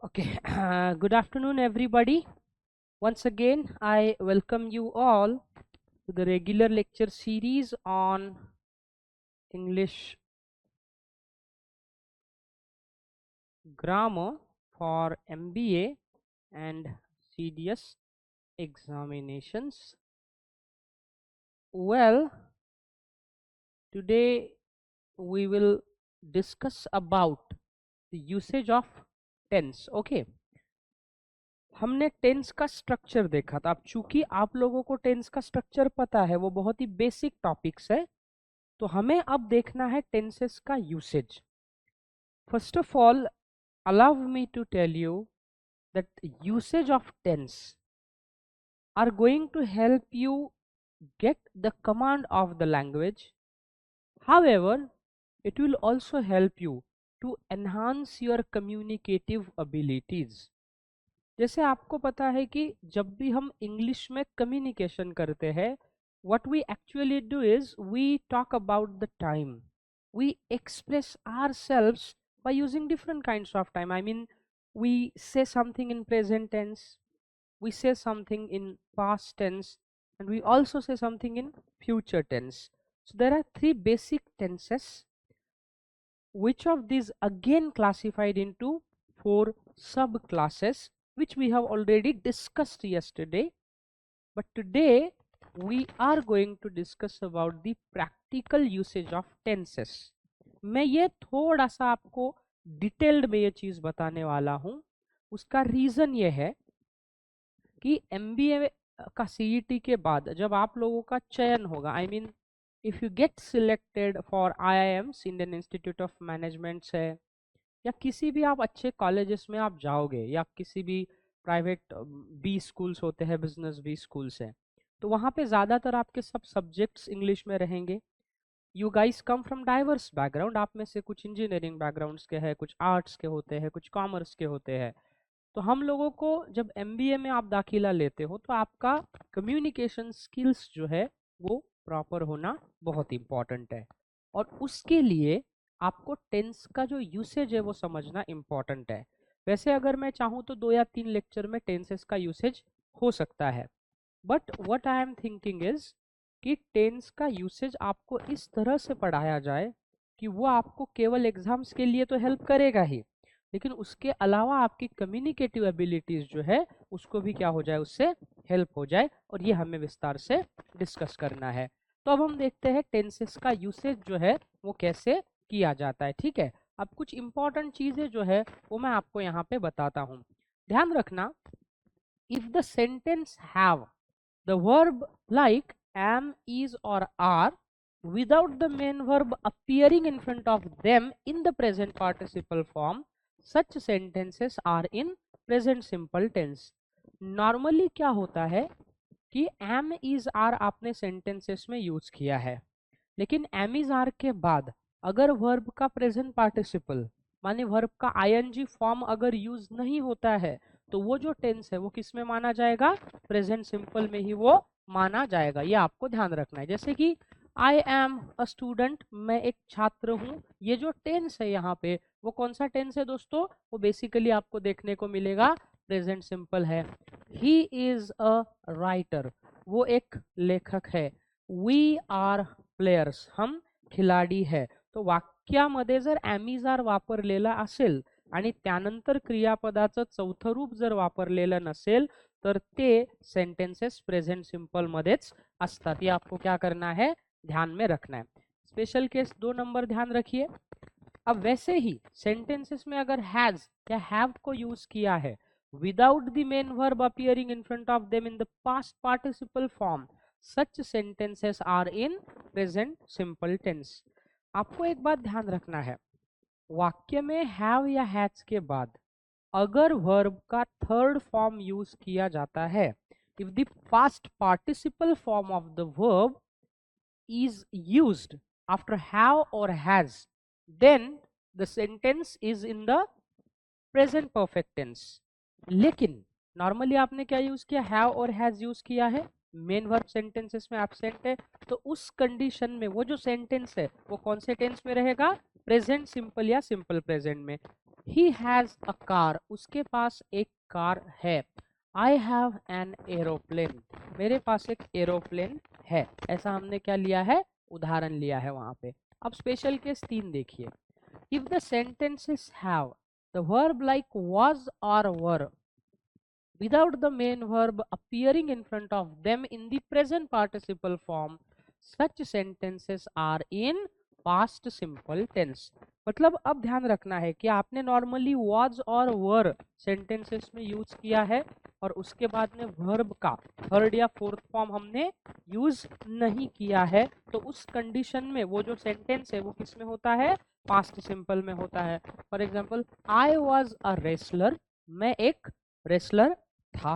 Okay, good afternoon, everybody. Once again, I welcome you all to the regular lecture series on English grammar for MBA and CDS examinations. Well, today we will discuss about the usage of tense. Okay, हमने tense का structure देखा था। अब चूंकि आप लोगों को tense का स्ट्रक्चर पता है, वो बहुत ही बेसिक टॉपिक्स है, तो हमें अब देखना है टेंसेस का usage. First of all, allow me to tell you that usage of tense are going to help you get the command of the language. However, it will also help you to enhance your communicative abilities. जैसे आपको पता है कि जब भी हम English में communication करते हैं, what we actually do is we talk about the time. We express ourselves by using different kinds of time. I mean, we say something in present tense, we say something in past tense, and we also say something in future tense. So there are three basic tenses, which of these again classified into four subclasses, which we have already discussed yesterday. But today we are going to discuss about the practical usage of tenses. मैं ये थोड़ा सा आपको detailed में ये चीज बताने वाला हूं। उसका रीजन ये है कि MBA का CET के बाद जब आप लोगों का चयन होगा, I mean if you get selected for IIMs, Indian institute of management है, या किसी भी आप अच्छे कॉलेजेस में आप जाओगे, या किसी भी प्राइवेट बी स्कूल्स होते हैं, बिजनेस बी स्कूल्स हैं, तो वहाँ पे ज़्यादातर आपके सब सब्जेक्ट्स इंग्लिश में रहेंगे। You guys come from diverse background, आप में से कुछ इंजीनियरिंग बैकग्राउंड्स के हैं, कुछ आर्ट्स के होते हैं, कुछ कॉमर्स के होते हैं। तो हम लोगों को जब MBA में आप दाखिला लेते हो, तो आपका कम्युनिकेशन स्किल्स जो है वो प्रॉपर होना बहुत इंपॉर्टेंट है, और उसके लिए आपको टेंस का जो यूसेज है वो समझना इंपॉर्टेंट है। वैसे अगर मैं चाहूँ तो 2 या 3 लेक्चर में टेंसेस का यूसेज हो सकता है, but what I am thinking is कि टेंस का यूसेज आपको इस तरह से पढ़ाया जाए कि वो आपको केवल एग्जाम्स के लिए तो हेल्प करेगा ही, लेकिन उसके अलावा आपकी कम्युनिकेटिव एबिलिटीज जो है उसको भी क्या हो जाए, उससे हेल्प हो जाए, और ये हमें विस्तार से डिस्कस करना है। तो अब हम देखते हैं टेंसेस का यूसेज जो है वो कैसे किया जाता है। ठीक है, अब कुछ इंपॉर्टेंट चीजें जो है वो मैं आपको यहाँ पे बताता हूँ। ध्यान रखना, if the sentence have the verb like am, is or are without the main verb appearing in front of them in the present participle form, such sentences are in present simple tense. Normally क्या होता है कि am, is, are आपने sentences में use किया है, लेकिन am, is, are के बाद अगर वर्ब का प्रेजेंट पार्टिसिपल माने वर्ब का ing फॉर्म अगर यूज नहीं होता है, तो वो जो टेंस है वो किस में माना जाएगा, प्रेजेंट सिंपल में ही वो माना जाएगा। ये आपको ध्यान रखना है। जैसे कि आई एम अ स्टूडेंट, मैं एक छात्र हूँ, ये जो टेंस है यहाँ पे वो कौन सा टेंस है दोस्तों, वो बेसिकली आपको देखने को मिलेगा प्रेजेंट सिंपल है। ही इज अ राइटर, वो एक लेखक है। वी आर प्लेयर्स, हम खिलाडी है। तो वाक्यामध्ये जर ॲमिजार वापरलेला असेल आणि त्यानंतर क्रियापदाचं चौथं रूप जर वापरलेलं नसेल, तर ते सेंटेंसेस प्रेजेंट सिंपल मध्येच असतात। ये आपको क्या करना है, ध्यान में रखना है। स्पेशल केस 2 नंबर ध्यान रखिए। अब वैसे ही सेंटेंसेस में अगर हैज या हैव को यूज किया है without the main verb appearing in front of them in the past participle form, such sentences are in present simple tense. आपको एक बात ध्यान रखना है, वाक्य में हैव या हैज के बाद अगर वर्ब का थर्ड फॉर्म यूज किया जाता है, if the past participle form of the verb is used after have or has, then the sentence is in the present perfect tense। लेकिन नॉर्मली आपने क्या यूज किया, हैव और हैज यूज किया है, मेन वर्ब सेंटेंसेस में absent है, तो उस कंडीशन में वो जो सेंटेंस है वो कौन से टेंस में रहेगा, प्रेजेंट सिंपल या सिंपल प्रेजेंट में। ही हैज अ कार, उसके पास एक कार है। आई हैव एन एरोप्लेन, मेरे पास एक एरोप्लेन है। ऐसा हमने क्या लिया है, उदाहरण लिया है वहां पे। अब स्पेशल केस 3 देखिए। If the sentences have the verb like was or were without the main verb appearing in front of them in the present participle form, such sentences are in past simple tense। मतलब अब ध्यान रखना है कि आपने normally was और were sentences में use किया है और उसके बाद में वर्ब का थर्ड या फोर्थ फॉर्म हमने यूज नहीं किया है, तो उस कंडीशन में वो जो सेंटेंस है वो किस में होता है, पास्ट सिंपल में होता है। For example, I was a wrestler, मैं एक रेसलर था।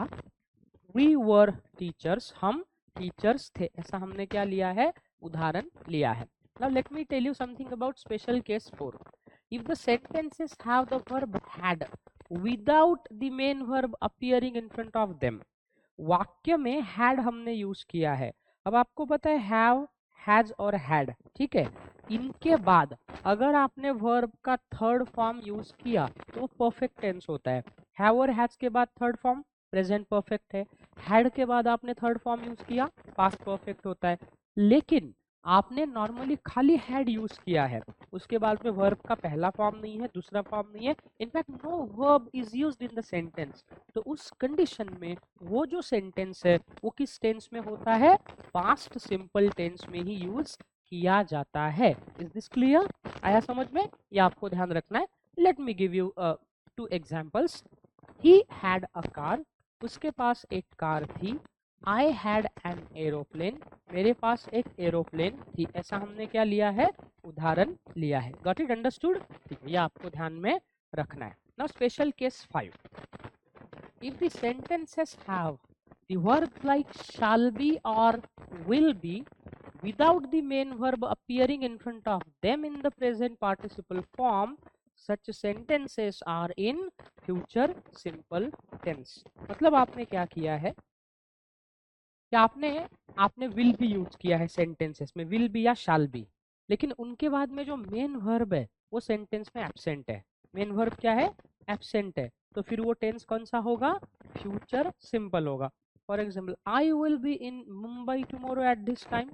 वी वर टीचर्स, हम टीचर्स थे। ऐसा हमने क्या लिया है, उदाहरण लिया है। Now let me tell you something about special case 4. If the sentences have the verb had without the main verb appearing in front of them, वाक्य में had हमने यूज किया है। अब आपको पता है have, has और had, ठीक है। इनके बाद अगर आपने वर्ब का थर्ड फॉर्म यूज किया तो वो परफेक्ट टेंस होता है। have और has के बाद थर्ड फॉर्म प्रेजेंट परफेक्ट है। had के बाद आपने थर्ड फॉर्म यूज किया, पास्ट परफेक्ट होता है। लेकिन आपने नॉर्मली खाली हैड यूज किया है, उसके बाद में वर्ब का पहला फॉर्म नहीं है, दूसरा फॉर्म नहीं है, in fact no verb is used in the sentence. तो उस कंडीशन में वो जो सेंटेंस है वो किस टेंस में होता है, पास्ट सिंपल टेंस में ही यूज किया जाता है। इज दिस क्लियर, आया समझ में? ये आपको ध्यान रखना है। Let me give you 2 examples. He had a car, उसके पास एक कार थी। आई हैड एन एरोप्लेन, मेरे पास एक एरोप्लेन थी। ऐसा हमने क्या लिया है, उदाहरण लिया है। Got it, understood? ठीक है, ये आपको ध्यान में रखना है। Now special case 5, if the sentences have the verb like shall be or will be without the main verb appearing in front of them in the present participle form, such sentences are in future simple tense। मतलब आपने क्या किया है कि आपने will भी use किया है सेंटेंसेस में, विल बी या शाल बी, लेकिन उनके बाद में जो मेन वर्ब है वो सेंटेंस में एब्सेंट है। मेन वर्ब क्या है, एब्सेंट है। तो फिर वो टेंस कौन सा होगा, फ्यूचर सिंपल होगा। For example, I will be in Mumbai tomorrow at this time,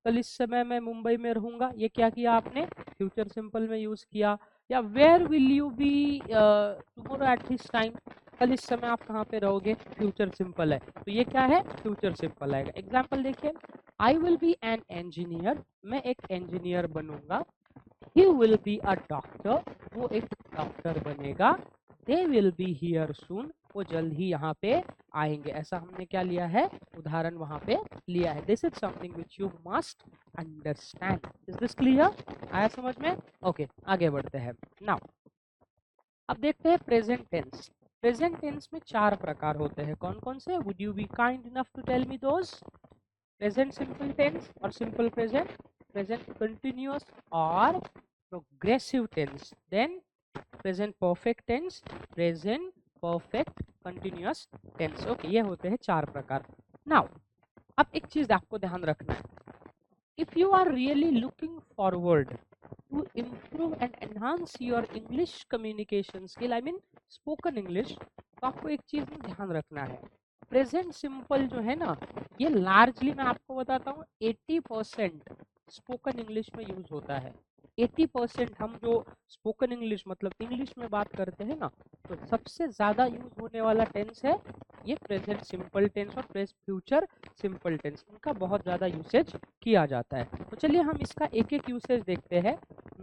कल इस समय मैं मुंबई में रहूंगा, ये क्या किया आपने, फ्यूचर सिंपल में यूज किया। या where will you be tomorrow at this time, कल इस समय आप कहाँ पे रहोगे, फ्यूचर सिंपल है, तो ये क्या है, फ्यूचर सिंपल आएगा। एग्जाम्पल देखिए, I will be an engineer, मैं एक इंजीनियर बनूंगा। He will be a doctor, वो एक डॉक्टर बनेगा। दे विल बी हियर सून, वो जल्द ही यहाँ पे आएंगे। ऐसा हमने क्या लिया है, उदाहरण वहां पे लिया है। This is something which you must understand. Is this clear, आया समझ में? ओके, आगे बढ़ते हैं। नाउ अब देखते हैं प्रेजेंट टेंस। प्रेजेंट टेंस में 4 प्रकार होते हैं, कौन कौन से? Would you be kind enough to tell me those? Present simple tense और सिंपल प्रेजेंट, प्रेजेंट कंटिन्यूअस और progressive tense, then present perfect tense, present perfect continuous tense. Okay, ये होते हैं 4 प्रकार। नाउ अब एक चीज आपको ध्यान रखना है, if you are really looking forward to improve and enhance your English communication skill, I mean spoken English, तो आपको एक चीज में ध्यान रखना है। प्रेजेंट सिंपल जो है ना, ये लार्जली मैं आपको बताता हूँ 80% स्पोकन इंग्लिश में यूज होता है। 80% हम जो स्पोकन इंग्लिश मतलब इंग्लिश में बात करते हैं ना, तो सबसे ज्यादा यूज होने वाला टेंस है ये प्रेजेंट सिंपल टेंस और फ्यूचर सिंपल टेंस, इनका बहुत ज़्यादा यूसेज किया जाता है। तो चलिए हम इसका एक एक यूसेज देखते हैं।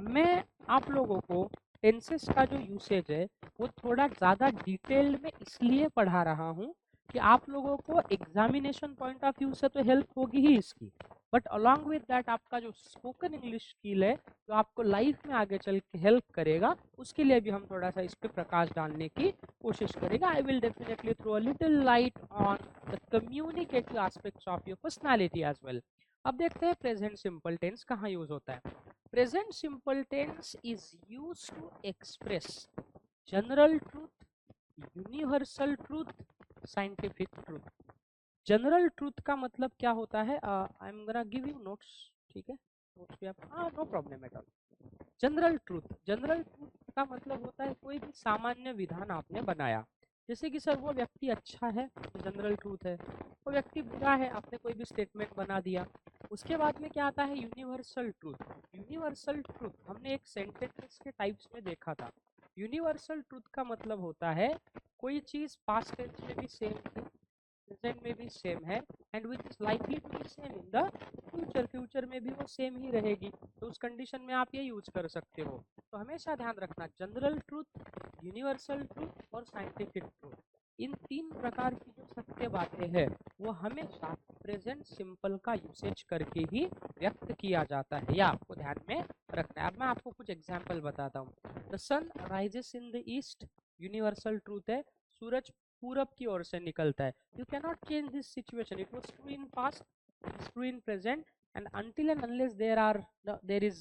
मैं आप लोगों को टेंसेस का जो यूसेज है वो थोड़ा ज़्यादा डिटेल्ड में इसलिए पढ़ा रहा हूँ कि आप लोगों को एग्जामिनेशन पॉइंट ऑफ व्यू से तो हेल्प होगी ही इसकी, बट अलॉन्ग विद दैट आपका जो स्पोकन इंग्लिश स्किल है जो आपको लाइफ में आगे चल के हेल्प करेगा, उसके लिए भी हम थोड़ा सा इस पर प्रकाश डालने की कोशिश करेगा। I will definitely throw a little light on the communicative aspects of your personality as well. अब देखते हैं प्रेजेंट सिंपल टेंस कहाँ यूज होता है। Present simple tense is use to express general truth, universal truth, scientific truth. General truth का मतलब क्या होता है, I am gonna give you notes, ठीक है, नोट्स पे आप, हाँ no problem at all. General truth का मतलब होता है कोई भी सामान्य विधान आपने बनाया, जैसे कि सर वो व्यक्ति अच्छा है, जनरल ट्रूथ है, वो व्यक्ति बुरा है, आपने कोई भी स्टेटमेंट बना दिया। उसके बाद में क्या आता है, यूनिवर्सल ट्रूथ। यूनिवर्सल ट्रूथ हमने एक सेंटेंस के टाइप्स में देखा था। यूनिवर्सल ट्रूथ का मतलब होता है कोई चीज पास्ट टेंस में भी सेम थी, प्रेजेंट में भी सेम है, and which is likely to be same in the future, future में भी वो सेम ही रहेगी, तो उस कंडीशन में आप ये यूज कर सकते हो। तो हमेशा ध्यान रखना, जनरल ट्रूथ, यूनिवर्सल ट्रूथ और साइंटिफिक ट्रूथ, इन तीन प्रकार की जो सत्य बातें हैं वो हमेशा प्रेजेंट सिंपल का यूसेज करके ही व्यक्त किया जाता है, या आपको ध्यान में रखना है। अब मैं आपको कुछ एग्जाम्पल बताता हूँ। The sun rises in the east, universal truth है, सूरज पूरब की ओर से निकलता है। You can not change this situation, it was true in past, it is true in present, and until and unless there is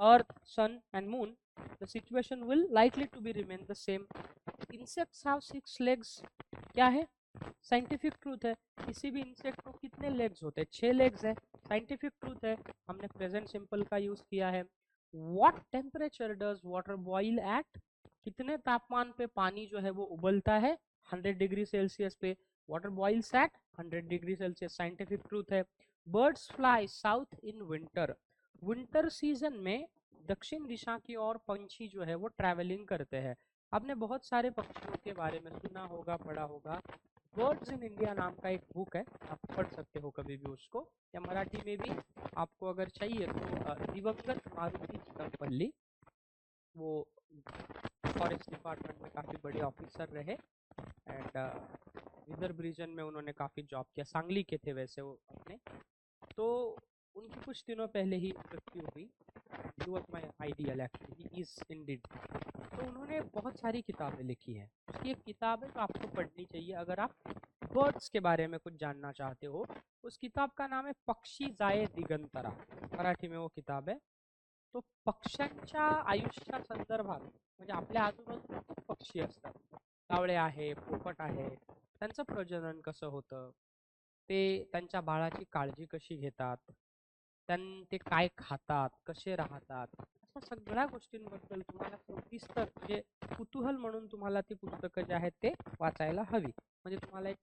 earth, sun and moon, the situation will likely to be remain the same. Insects have 6 legs, क्या है, scientific truth है। किसी भी insect को कितने legs होते हैं, 6 legs है, साइंटिफिक ट्रूथ है, हमने प्रेजेंट सिंपल का यूज किया है। What temperature does water boil at, कितने तापमान पे पानी जो है वो उबलता है, 100 डिग्री सेल्सियस पे, water boils at 100 degree Celsius, scientific truth है। Birds fly south in winter, winter season में दक्षिण दिशा की ओर पंछी जो है वो ट्रैवलिंग करते हैं। आपने बहुत सारे पक्षियों के बारे में सुना होगा, पढ़ा होगा। बर्ड्स इन इंडिया नाम का एक बुक है, आप पढ़ सकते हो कभी भी उसको, या मराठी में भी आपको अगर चाहिए तो दिवंगत मारुति चितमपल्ली, वो फॉरेस्ट डिपार्टमेंट में काफ़ी बड़े ऑफिसर रहे, एंड विदर्भ रीजन में उन्होंने काफ़ी जॉब किया, सांगली के थे वैसे वो अपने। तो उनकी कुछ दिनों पहले ही मृत्यु हुई। He was my ideal actually, he is Indeed. तो उन्होंने बहुत सारी किताबें लिखी हैं, उसकी एक किताब है जो आपको पढ़नी चाहिए अगर आप बर्ड्स के बारे में कुछ जानना चाहते हो। उस किताब का नाम है पक्षी जाये दिगंतरा, मराठी में वो किताब है। तो पक्ष्यांच्या आयुष्या संदर्भात, म्हणजे आपल्या आजूबाजूला खूप पक्षी असतात, कावळे आहे, पोपट आहे, त्यांचं प्रजनन कसं होतं, ते त्यांच्या बाळाची काळजी कशी घेतात, ते काय खातात, कसे राहतात, अशा सगळ्या गोष्टींबद्दल तुम्हाला सविस्तर म्हणजे कुतूहल म्हणून तुम्हाला ती पुस्तकं जे आहेत ते वाचायला हवी, म्हणजे तुम्हाला एक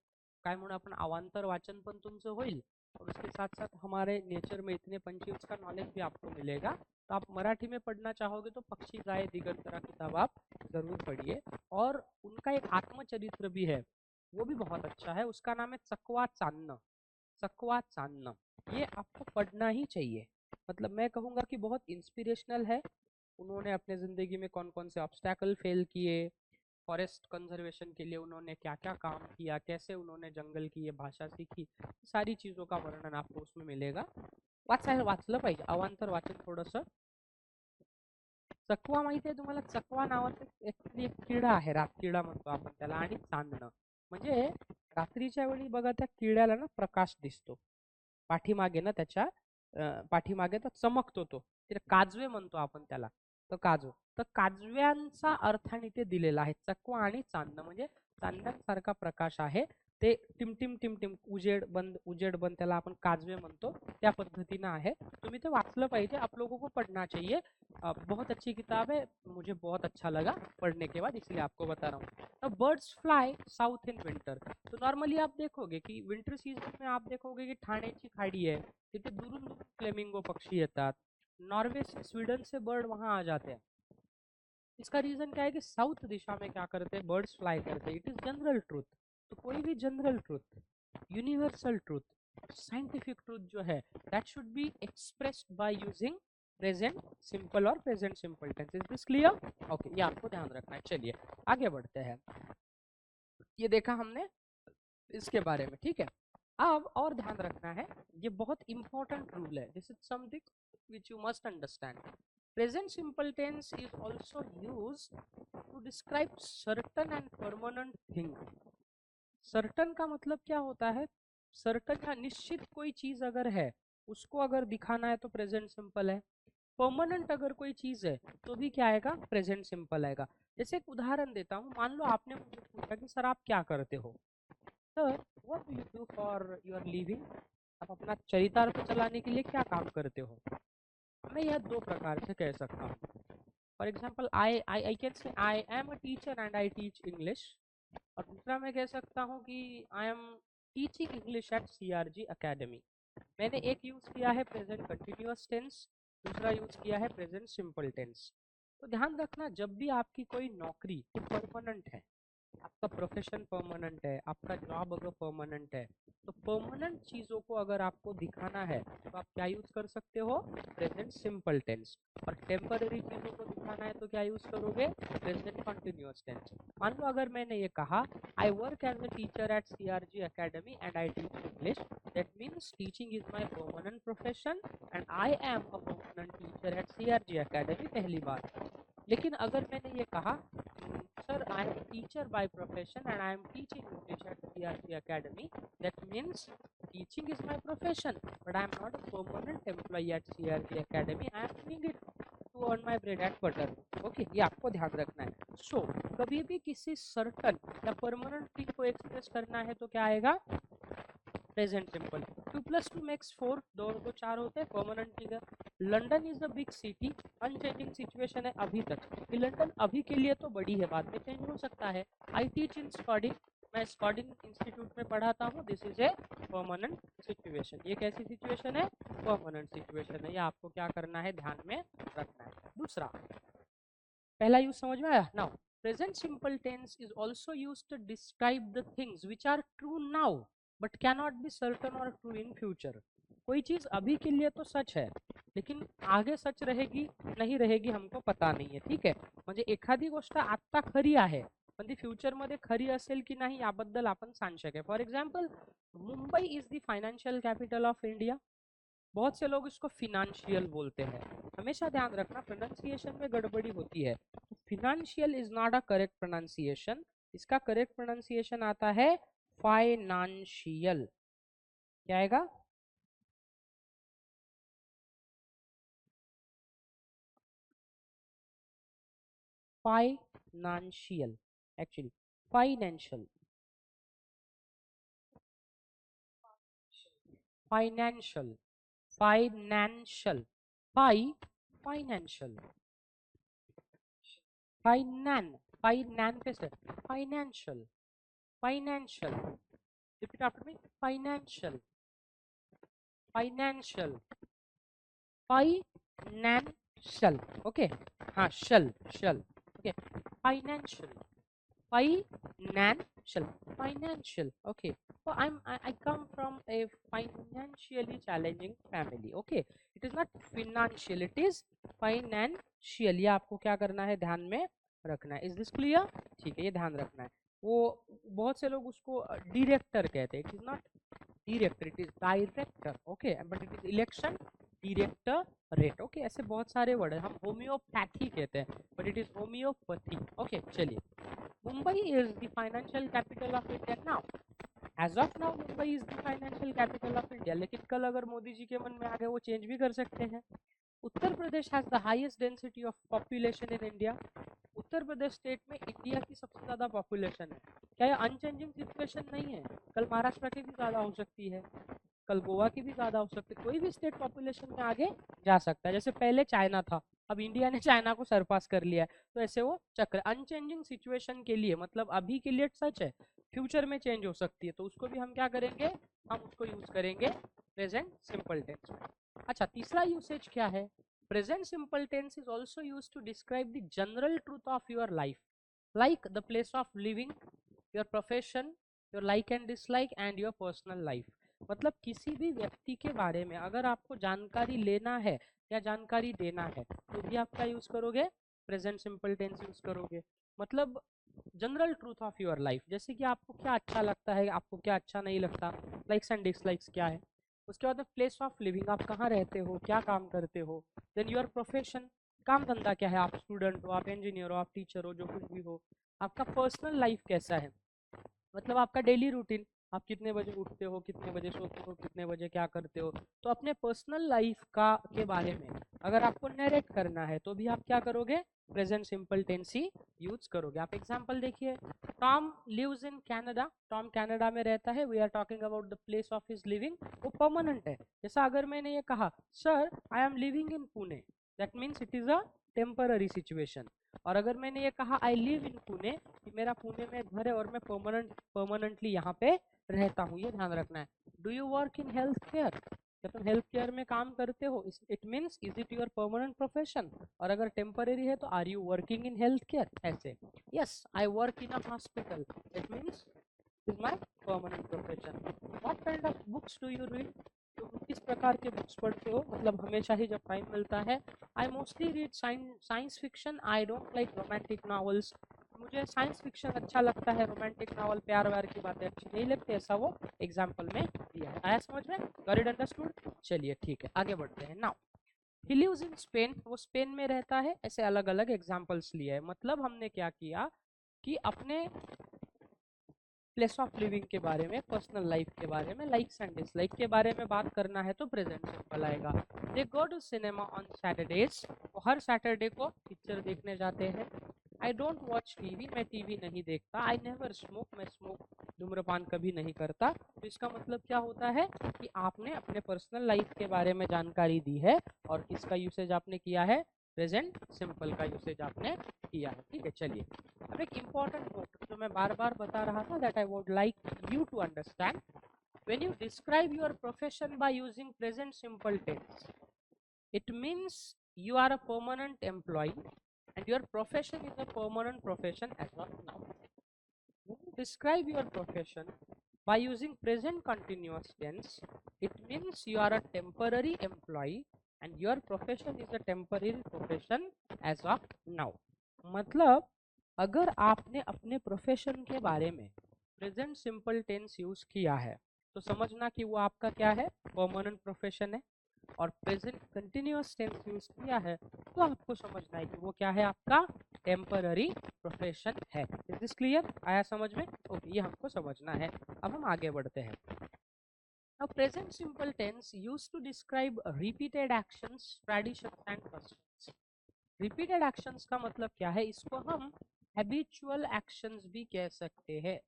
काय म्हणून आपण अवांतर वाचन पण तुमचं होईल, और उसके साथ साथ हमारे नेचर में इतने पंछी, उसका नॉलेज भी आपको मिलेगा। तो आप मराठी में पढ़ना चाहोगे तो पक्षी जाए दिगंतरा किताब आप जरूर पढ़िए। और उनका एक आत्मचरित्र भी है, वो भी बहुत अच्छा है, उसका नाम है चकवा चांदन, चकवा चांदन, ये आपको पढ़ना ही चाहिए। मतलब मैं कहूँगा कि बहुत इंस्पिरेशनल है। उन्होंने अपने ज़िंदगी में कौन कौन से ऑब्स्टैकल फेल किए, फॉरेस्ट कंजर्वेशन के लिए उन्होंने क्या क्या काम किया, कैसे उन्होंने जंगल की ये भाषा सीखी, सारी चीज़ों का वर्णन आपको उसमें मिलेगा। वाचलं पाहिजे, अवांतर वाचन थोडंसं। चकवा माहिती आहे तुम्हाला, चकवा नावाचं एक किडा आहे, रातकिडा म्हणतो आपण त्याला, आणि चांदणं म्हणजे रात्रीच्या वेळी बघा त्या किड्याला ना प्रकाश दिसतो, पाठीमागे ना त्याच्या पाठीमागे तर चमकतो तो, काजवे म्हणतो आपण त्याला, तो काजव, तर काजव्यांचा अर्थाने ते दिलेला आहे, चकवा आणि चांदणं म्हणजे चांदण्यांसारखा प्रकाश आहे, ते टिमटिम टिमटिम, उजेड बंद त्याला आपण काजवे म्हणतो, त्या पद्धतीनं आहे। तुम्ही ते वाचलं पाहिजे, आप लोगों को पढ़ना चाहिए। बहुत अच्छी किताब है, मुझे बहुत अच्छा लगा पढ़ने के बाद, इसलिए आपको बता रहा हूँ। अब birds fly south in winter, तो नॉर्मली आप देखोगे कि विंटर सीजन में आप देखोगे कि ठाण्याची खाड़ी है, तिथे दुरून दुरून फ्लेमिंगो पक्षी येतात, नॉर्वे से, स्वीडन से बर्ड वहाँ आ जाते हैं। इसका रीजन क्या है कि साउथ दिशा में क्या करते हैं, बर्ड्स फ्लाई करते हैं। It is general truth. तो कोई भी general truth, universal truth, scientific truth जो है, that should be expressed by using present simple और present simple tense. Is this clear? Okay, ये आपको ध्यान रखना है। चलिए आगे बढ़ते हैं। ये देखा हमने इसके बारे में, ठीक है। अब और ध्यान रखना है, ये बहुत इंपॉर्टेंट रूल है, this is something which you must understand. Present simple tense is also used to describe certain and permanent thing. Certain का मतलब क्या होता है, certain या निश्चित कोई चीज अगर है, उसको अगर दिखाना है तो प्रेजेंट सिंपल है। परमानेंट अगर कोई चीज है तो भी क्या आएगा, प्रेजेंट सिंपल आएगा। जैसे एक उदाहरण देता हूँ, मान लो आपने मुझे पूछा कि सर आप क्या करते हो, sir what do you do for your living, आप अपना चरितार्थ चलाने के लिए क्या काम करते हो। मैं यह दो प्रकार से कह सकता हूँ। For example I can say I am a teacher and I teach English, और दूसरा मैं कह सकता हूँ कि I am teaching English at CRG academy. मैंने एक यूज किया है प्रेजेंट कंटिन्यूअस टेंस, दूसरा यूज किया है प्रेजेंट सिंपल टेंस। तो ध्यान रखना, जब भी आपकी कोई नौकरी परमानेंट है, आपका प्रोफेशन परमानेंट है, आपका जॉब अगर परमानेंट है, तो परमानेंट चीज़ों को अगर आपको दिखाना है तो आप क्या यूज़ कर सकते हो, प्रेजेंट सिंपल टेंस। और टेम्पररी चीज़ों को दिखाना है तो क्या यूज़ करोगे, प्रेजेंट कंटिन्यूअस टेंस। मान लो अगर मैंने ये कहा I work as a teacher at CRG academy and I teach English, that means teaching is my permanent profession and I am a permanent teacher at CRG academy, पहली बात। लेकिन अगर मैंने ये कहा sir I am teacher by profession and I am teaching English at CRG academy, that means teaching is my profession but I am not a permanent employ at CRG academy, I am doing it to earn my bread and butter. Okay, ये आपको ध्यान रखना है। सो कभी भी किसी certain या permanent thing को एक्सप्रेस करना है तो क्या आएगा, प्रेजेंट सिंपल। 2 + 2 makes 4, 2 और 2 4 होते हैं, permanent figure. London is a big city, unchanging situation है अभी तक कि लंदन अभी के लिए तो बड़ी है, बाद में चेंज हो सकता है। आई टीच इन स्कॉडिंग, मैं स्कॉडिंग इंस्टीट्यूट में पढ़ाता हूँ, this is a permanent situation. ये कैसी सिचुएशन है, परमानेंट सिचुएशन है, ये आपको क्या करना है, ध्यान में रखना है। दूसरा, पहला यूज समझ में आया। Now present simple tense is also used to describe the things which are true now but can not be certain और ट्रू इन फ्यूचर। कोई चीज अभी के लिए तो सच है लेकिन आगे सच रहेगी नहीं रहेगी हमको पता नहीं है, ठीक है। म्हणजे एखादी गोष्ट आता खरी आहे पण ती फ्युचर मध्ये खरी असेल की नाही याबद्दल आपण सांगू शके। For example, Mumbai is the financial capital of India, बहुत से लोग इसको फिनेंशियल बोलते हैं, हमेशा ध्यान रखना प्रोनाउंसिएशन में गड़बड़ी होती है। Financial is not a correct pronunciation, इसका करेक्ट प्रोनाउंसिएशन आता है फाइनेंशियल। क्या आएगा, financial, actually financial, financial, financial, financial, फाइनैन पे से financial, financial, repeat after me, financial, financial, financial, okay, हाँ shall shall, okay, financial, financial, financial, okay. So I come from a financially challenging family, okay. It is not financial, it is financial, ये आपको क्या करना है, ध्यान में रखना है। इज दिस क्लियर, ठीक है, ये ध्यान रखना है। वो बहुत से लोग उसको डायरेक्टर कहते हैं, it is not director, it is director, okay, but it is election director rate, okay. ऐसे बहुत सारे वर्ड है, हम होम्योपैथी कहते हैं but it is homeopathy, okay. चलिए, Mumbai is the financial capital of India now. As of now, Mumbai is the financial capital of India. लेकिन कल अगर मोदी जी के मन में आ गए वो चेंज भी कर सकते हैं। Uttar Pradesh has the highest density of population in India. Uttar Pradesh state में इंडिया की सबसे ज्यादा पॉपुलेशन है। क्या ये अनचेंजिंग सिचुएशन नहीं है, कल महाराष्ट्र की भी ज्यादा हो सकती है, कल गोवा की भी ज्यादा हो सकती है, कोई भी स्टेट पॉपुलेशन में आगे जा सकता है। जैसे पहले चाइना था, अब इंडिया ने चाइना को सरपास कर लिया है, तो ऐसे वो चक्र अनचेंजिंग सिचुएशन के लिए, मतलब अभी के लिए सच है, फ्यूचर में चेंज हो सकती है, तो उसको भी हम क्या करेंगे, हम उसको यूज करेंगे प्रेजेंट सिंपल टेंस में। अच्छा, तीसरा यूसेज क्या है, present simple tense is also use to describe the general truth of your life, like the place of living, your profession, your like and dislike and your personal life. मतलब किसी भी व्यक्ति के बारे में अगर आपको जानकारी लेना है या जानकारी देना है तो भी आप क्या यूज करोगे, प्रेजेंट सिंपल टेंस यूज करोगे। मतलब general truth of your life, जैसे कि आपको क्या अच्छा लगता है, आपको क्या अच्छा नहीं लगता, लाइक्स एंड डिसलाइक्स क्या है। उसके बाद प्लेस ऑफ लिविंग, आप कहाँ रहते हो, क्या काम करते हो। देन योर प्रोफेशन, काम धंधा क्या है, आप स्टूडेंट हो, आप इंजीनियर हो, आप टीचर हो, जो कुछ भी हो। आपका पर्सनल लाइफ कैसा है, मतलब आपका डेली रूटीन, आप कितने बजे उठते हो, कितने बजे सोते हो, कितने बजे क्या करते हो। तो अपने पर्सनल लाइफ का के बारे में अगर आपको नरेट करना है तो भी आप क्या करोगे, प्रेजेंट सिंपल टेंस ही यूज करोगे। आप एग्जांपल देखिए, Tom lives in Canada, Tom Canada में रहता है, we are talking about the place of his living, वो परमानेंट है। जैसा अगर मैंने ये कहा sir I am living in Pune, that means it is a temporary situation. और अगर मैंने ये कहा आई लिव इन पुणे, कि मेरा पुणे में घर है और मैं परमानेंटली यहाँ पे रहता हूँ, ये ध्यान रखना है। Do you work in health care, क्या तुम हेल्थ केयर में काम करते हो, it means is it your permanent profession. और अगर टेम्पररी है तो are you working in health care, ऐसे। Yes I work in a hospital, it means is my permanent profession. What kind of books do you read, तो किस प्रकार के books पढ़ते हो, मतलब हमेशा ही जब टाइम मिलता है। I mostly read science fiction, I don't like romantic novels, मुझे साइंस फिक्शन अच्छा लगता है, रोमांटिक नॉवल प्यार व्यार की बातें अच्छी नहीं लगती, ऐसा वो एग्जाम्पल में दिया है। आया समझ में, गॉट इट अंडरस्टूड। चलिए ठीक है, आगे बढ़ते हैं। Now he lives in Spain, वो स्पेन में रहता है, ऐसे अलग अलग एग्जाम्पल्स लिए है। मतलब हमने क्या किया कि अपने प्लेस ऑफ लिविंग के बारे में, पर्सनल लाइफ के बारे में, लाइक्स एंड डिसलाइक के बारे में बात करना है तो प्रेजेंट सिंपल आएगा। They go to cinema on Saturdays, वो हर सैटरडे को पिक्चर देखने जाते हैं। आई डोंट वॉच टीवी, मैं टीवी नहीं देखता। आई नेवर स्मोक, मैं धूम्रपान कभी नहीं करता। तो इसका मतलब क्या होता है कि आपने अपने पर्सनल लाइफ के बारे में जानकारी दी है और किसका यूसेज आपने किया है, प्रेजेंट सिंपल का यूसेज आपने किया है। ठीक है, चलिए अब एक इम्पॉर्टेंट नोट जो मैं बार बार बता रहा था, that I would like you to understand. when you describe your profession by using present simple tense, it means you are a permanent employee and your profession is a permanent profession as of now. When you describe your profession by using present continuous tense, it means you are a temporary employee and your profession is a temporary profession as of now. मतलब अगर आपने अपने profession के बारे में present simple tense use किया है तो समझना कि वो आपका क्या है, परमानेंट प्रोफेशन है। और प्रेजेंट कंटिन्यूअस टेंस यूज किया है तो आपको समझना है कि वो क्या है, आपका टेम्पररी प्रोफेशन है। इज दिस क्लियर, आया समझ में? ओके, ये हमको समझना है। अब हम आगे बढ़ते हैं। Now present simple tense used to describe repeated actions, traditions and customs. Repeated actions का मतलब क्या है, इसको हम habitual actions भी कह सकते हैं।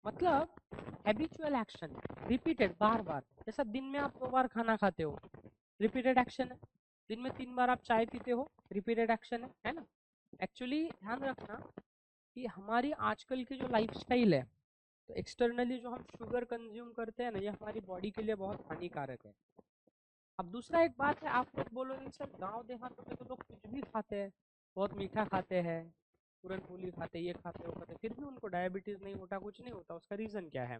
मतलब हैबिचुअल एक्शन, रिपीटेड, बार बार। जैसा दिन में आप 2 बार खाना खाते हो, रिपीटेड एक्शन है। दिन में 3 बार आप चाय पीते हो, रिपीटेड एक्शन है ना। एक्चुअली ध्यान रखना कि हमारी आजकल की जो लाइफस्टाइल है, तो एक्सटर्नली जो हम शुगर कंज्यूम करते हैं ना, ये हमारी बॉडी के लिए बहुत हानिकारक है। अब दूसरा एक बात है, आप लोग बोलोगे सर गांव देहातों में तो लोग कुछ भी खाते हैं, बहुत मीठा खाते हैं, पूरन पूली खाते, ये खाते वो खाते, फिर भी उनको डायबिटीज नहीं होता, कुछ नहीं होता। उसका रीज़न क्या है?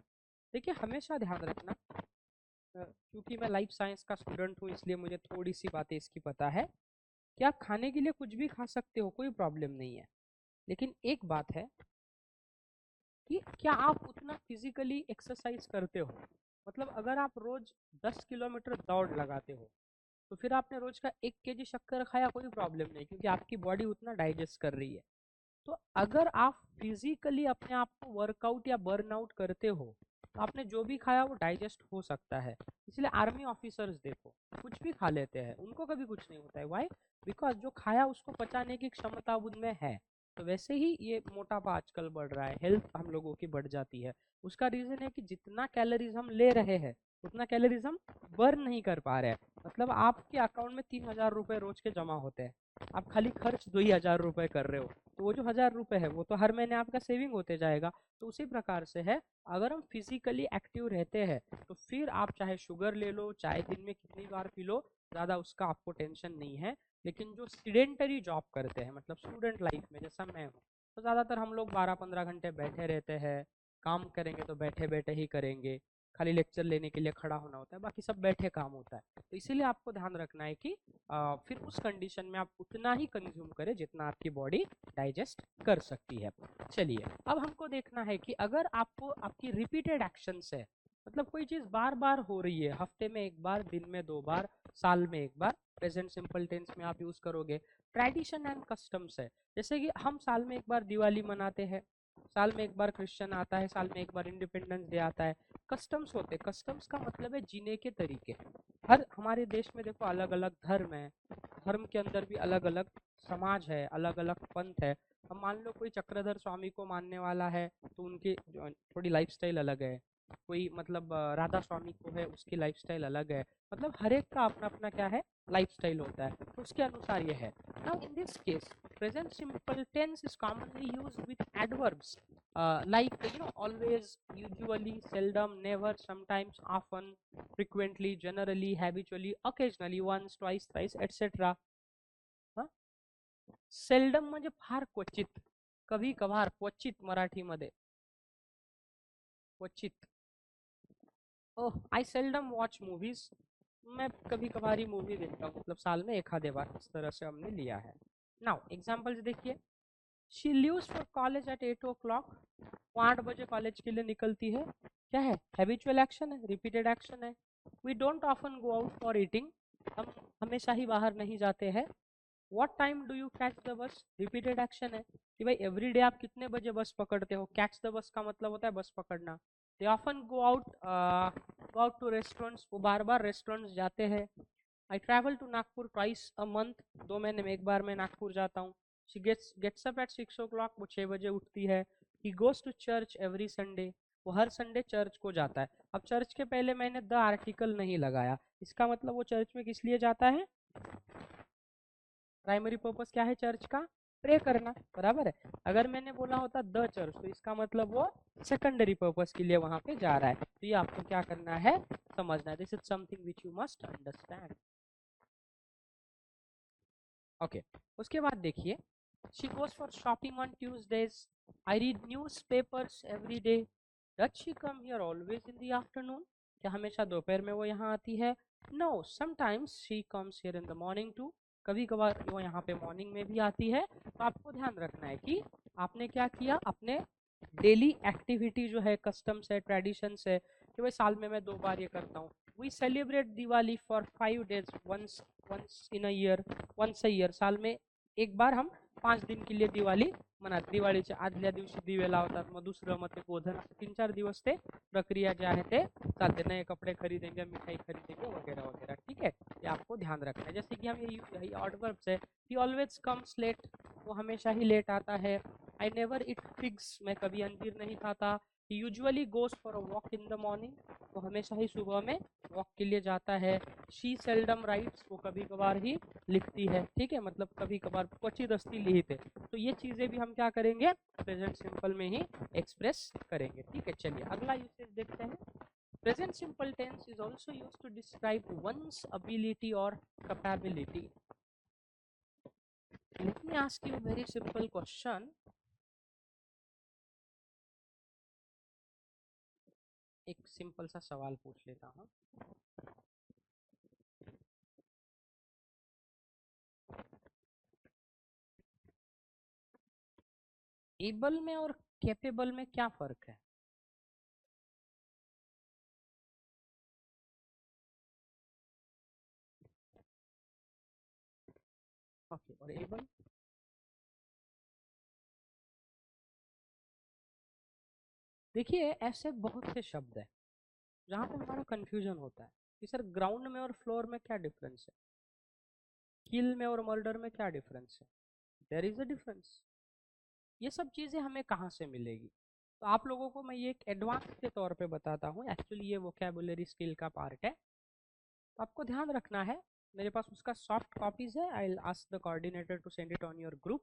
देखिए हमेशा ध्यान रखना, क्योंकि मैं लाइफ साइंस का स्टूडेंट हूँ इसलिए मुझे थोड़ी सी बातें इसकी पता है कि आप खाने के लिए कुछ भी खा सकते हो, कोई प्रॉब्लम नहीं है। लेकिन एक बात है कि क्या आप उतना फिजिकली एक्सरसाइज करते हो। मतलब अगर आप रोज 10 किलोमीटर दौड़ लगाते हो तो फिर आपने रोज का 1 kg शक्कर खाया, कोई प्रॉब्लम नहीं, क्योंकि आपकी बॉडी उतना डाइजेस्ट कर रही है। तो अगर आप फिजिकली अपने आप को वर्कआउट या बर्नआउट करते हो तो आपने जो भी खाया वो डाइजेस्ट हो सकता है। इसलिए आर्मी ऑफिसर्स देखो कुछ भी खा लेते हैं, उनको कभी कुछ नहीं होता है। वाई? बिकॉज जो खाया उसको पचाने की क्षमता उनमें है। तो वैसे ही ये मोटापा आजकल बढ़ रहा है, हेल्थ हम लोगों की बढ़ जाती है। उसका रीजन है कि जितना कैलोरीज हम ले रहे हैं उतना कैलोरीज हम बर्न नहीं कर पा रहे हैं। मतलब आपके अकाउंट में 3,000 रुपए रोज के जमा होते हैं, आप खाली खर्च 2,000 रुपए कर रहे हो, तो वो जो 1,000 रुपए है वो तो हर महीने आपका सेविंग होते जाएगा। तो उसी प्रकार से है, अगर हम फिजिकली एक्टिव रहते हैं तो फिर आप चाहे शुगर ले लो, चाहे दिन में कितनी बार पी लो, ज़्यादा उसका आपको टेंशन नहीं है। लेकिन जो सीडेंटरी जॉब करते हैं, मतलब स्टूडेंट लाइफ में जैसा मैं हूँ, तो ज़्यादातर हम लोग 12-15 घंटे बैठे रहते हैं। काम करेंगे तो बैठे बैठे ही करेंगे, खाली लेक्चर लेने के लिए खड़ा होना होता है, बाकी सब बैठे काम होता है। तो इसीलिए आपको ध्यान रखना है कि फिर उस कंडीशन में आप उतना ही कंज्यूम करें जितना आपकी बॉडी डाइजेस्ट कर सकती है। चलिए अब हमको देखना है कि अगर आपको आपकी रिपीटेड एक्शंस है, मतलब कोई चीज़ बार बार हो रही है, हफ्ते में 1 बार, दिन में 2 बार, साल में 1 बार, प्रेजेंट सिंपल टेंस में आप यूज़ करोगे। ट्रेडिशन एंड कस्टम्स है, जैसे कि हम साल में 1 बार दिवाली मनाते हैं, साल में 1 बार क्रिश्चियन आता है, साल में 1 बार इंडिपेंडेंस डे आता है। कस्टम्स होते हैं, कस्टम्स का मतलब है जीने के तरीके। हर हमारे देश में देखो अलग अलग धर्म है, धर्म के अंदर भी अलग अलग समाज है, अलग अलग पंथ है। अब मान लो कोई चक्रधर स्वामी को मानने वाला है तो उनकी थोड़ी लाइफस्टाइल अलग है। कोई मतलब राधा स्वामी को है उसकी लाइफस्टाइल अलग है, मतलब हर एक का अपना अपना क्या है लाइफस्टाइल होता है, तो उसके अनुसार ये है। Now in this case present simple tense is commonly used with adverbs like always, usually, seldom, never, sometimes, often, frequently, generally, habitually, occasionally, once, twice, thrice, etc. Seldom म्हणजे फार क्वचित, कभी कभार, क्वचित मराठीमध्ये क्वचित। ओह आई सेल्डम वॉच मूवीज, मैं कभी कभार ही मूवी देखता हूँ, मतलब साल में एक आधे बार, इस तरह से हमने लिया है। नाउ एग्जाम्पल्स देखिए, she leaves for college eight 8 o'clock, वो 8 बजे कॉलेज के लिए निकलती है, क्या है हैबिचुअल एक्शन है, रिपीटेड एक्शन है। We don't often go out for eating, हम हमेशा ही बाहर नहीं जाते हैं। What time do you catch the bus, repeated action है कि भाई एवरी डे आप कितने बजे बस पकड़ते हो, कैच द बस का मतलब होता है बस पकड़ना। They often go out to restaurants, वो बार बार रेस्टोरेंट्स जाते हैं। I travel to Nagpur twice a month, 2 महीने में एक बार मैं नागपुर जाता हूँ। She gets up at 6 o'clock, वो 6 बजे उठती है। He goes to church every Sunday, वो हर संडे चर्च को जाता है। अब चर्च के पहले मैंने द आर्टिकल नहीं लगाया, इसका मतलब वो चर्च में किस लिए जाता है, प्राइमरी पर्पस क्या है चर्च का, प्रे करना, बराबर है। अगर मैंने बोला होता द चर्च तो इसका मतलब वो सेकेंडरी पर्पस के लिए वहां पे जा रहा है, तो ये आपको क्या करना है समझना है, this is something which you must understand. Okay, उसके बाद देखिए, she goes for shopping on Tuesdays, I read newspapers every day, does she come here always in the afternoon, क्या हमेशा दोपहर में वो यहाँ आती है, no sometimes she comes here in the morning too, कभी कभार वो यहाँ पे मॉर्निंग में भी आती है। तो आपको ध्यान रखना है कि आपने क्या किया, अपने डेली एक्टिविटी जो है, कस्टम्स है, ट्रेडिशंस है, कि भाई साल में मैं 2 बार ये करता हूँ। We celebrate Diwali for 5 days, once once in a year, once a year, साल में एक बार हम 5 दिन के लिए दिवाळी म्हणत, दिवाळीच्या आदल्या दिवशी दिवे लावतात, मग दुसरं मग ते गोधन, 3-4 दिवस ते प्रक्रिया जे आहे ते चालते, नए कपड़े खरीदेंगे, मिठाई खरीदेंगे, वगैरह वगैरह, ठीक है, ये आपको ध्यान रखना है। जैसे कि हम ये ऑडवर्ब्स है, ही ऑलवेज कम्स लेट, वो हमेशा ही लेट आता है। आई नेवर इट फिग्स, मैं कभी अंजीर नहीं खाता। He usually goes for a walk in the morning, वो हमेशा ही सुबह में वॉक के लिए जाता है। शी सेल्डम राइट्स, वो कभी कभार ही लिखती है, ठीक है, मतलब कभी कभार, क्वचित अस्ति लिहिते। तो ये चीजें भी हम क्या करेंगे, प्रेजेंट सिंपल में ही एक्सप्रेस करेंगे, ठीक है। चलिए अगला यूसेज देखते हैं। Present simple tense is also use to describe one's ability or capability. Let me ask you a very simple question. एक सिंपल सा सवाल पूछ लेता हूँ। एबल में और कैपेबल में क्या फर्क है? ओके, और एबल? देखिए ऐसे बहुत से शब्द हैं जहाँ पे हमारा कंफ्यूजन होता है कि सर ग्राउंड में और फ्लोर में क्या डिफरेंस है, किल में और मर्डर में क्या डिफरेंस है, देयर इज अ डिफरेंस। ये सब चीज़ें हमें कहाँ से मिलेगी? तो आप लोगों को मैं ये एक एडवांस के तौर पे बताता हूँ, एक्चुअली ये वोकेबुलरी स्किल का पार्ट है, तो आपको ध्यान रखना है। मेरे पास उसका सॉफ्ट कॉपीज है, I will ask the coordinator to send it on your group,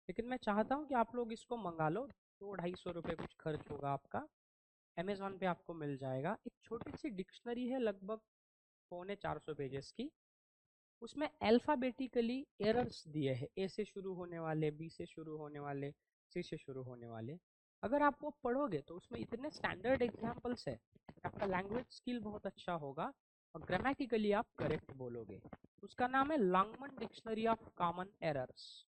लेकिन मैं चाहता हूँ कि आप लोग इसको मंगा लो, 200-250 रुपये कुछ खर्च होगा आपका, अमेजोन पे आपको मिल जाएगा। एक छोटी सी डिक्शनरी है, लगभग 350-400 पेजेस की, उसमें अल्फ़ाबेटिकली एरर्स दिए हैं, ए से शुरू होने वाले, बी से शुरू होने वाले, सी से शुरू होने वाले। अगर आप वो पढ़ोगे तो उसमें इतने स्टैंडर्ड एग्जाम्पल्स है, आपका लैंग्वेज स्किल बहुत अच्छा होगा और ग्रामेटिकली आप करेक्ट बोलोगे। उसका नाम है Longman dictionary of common errors.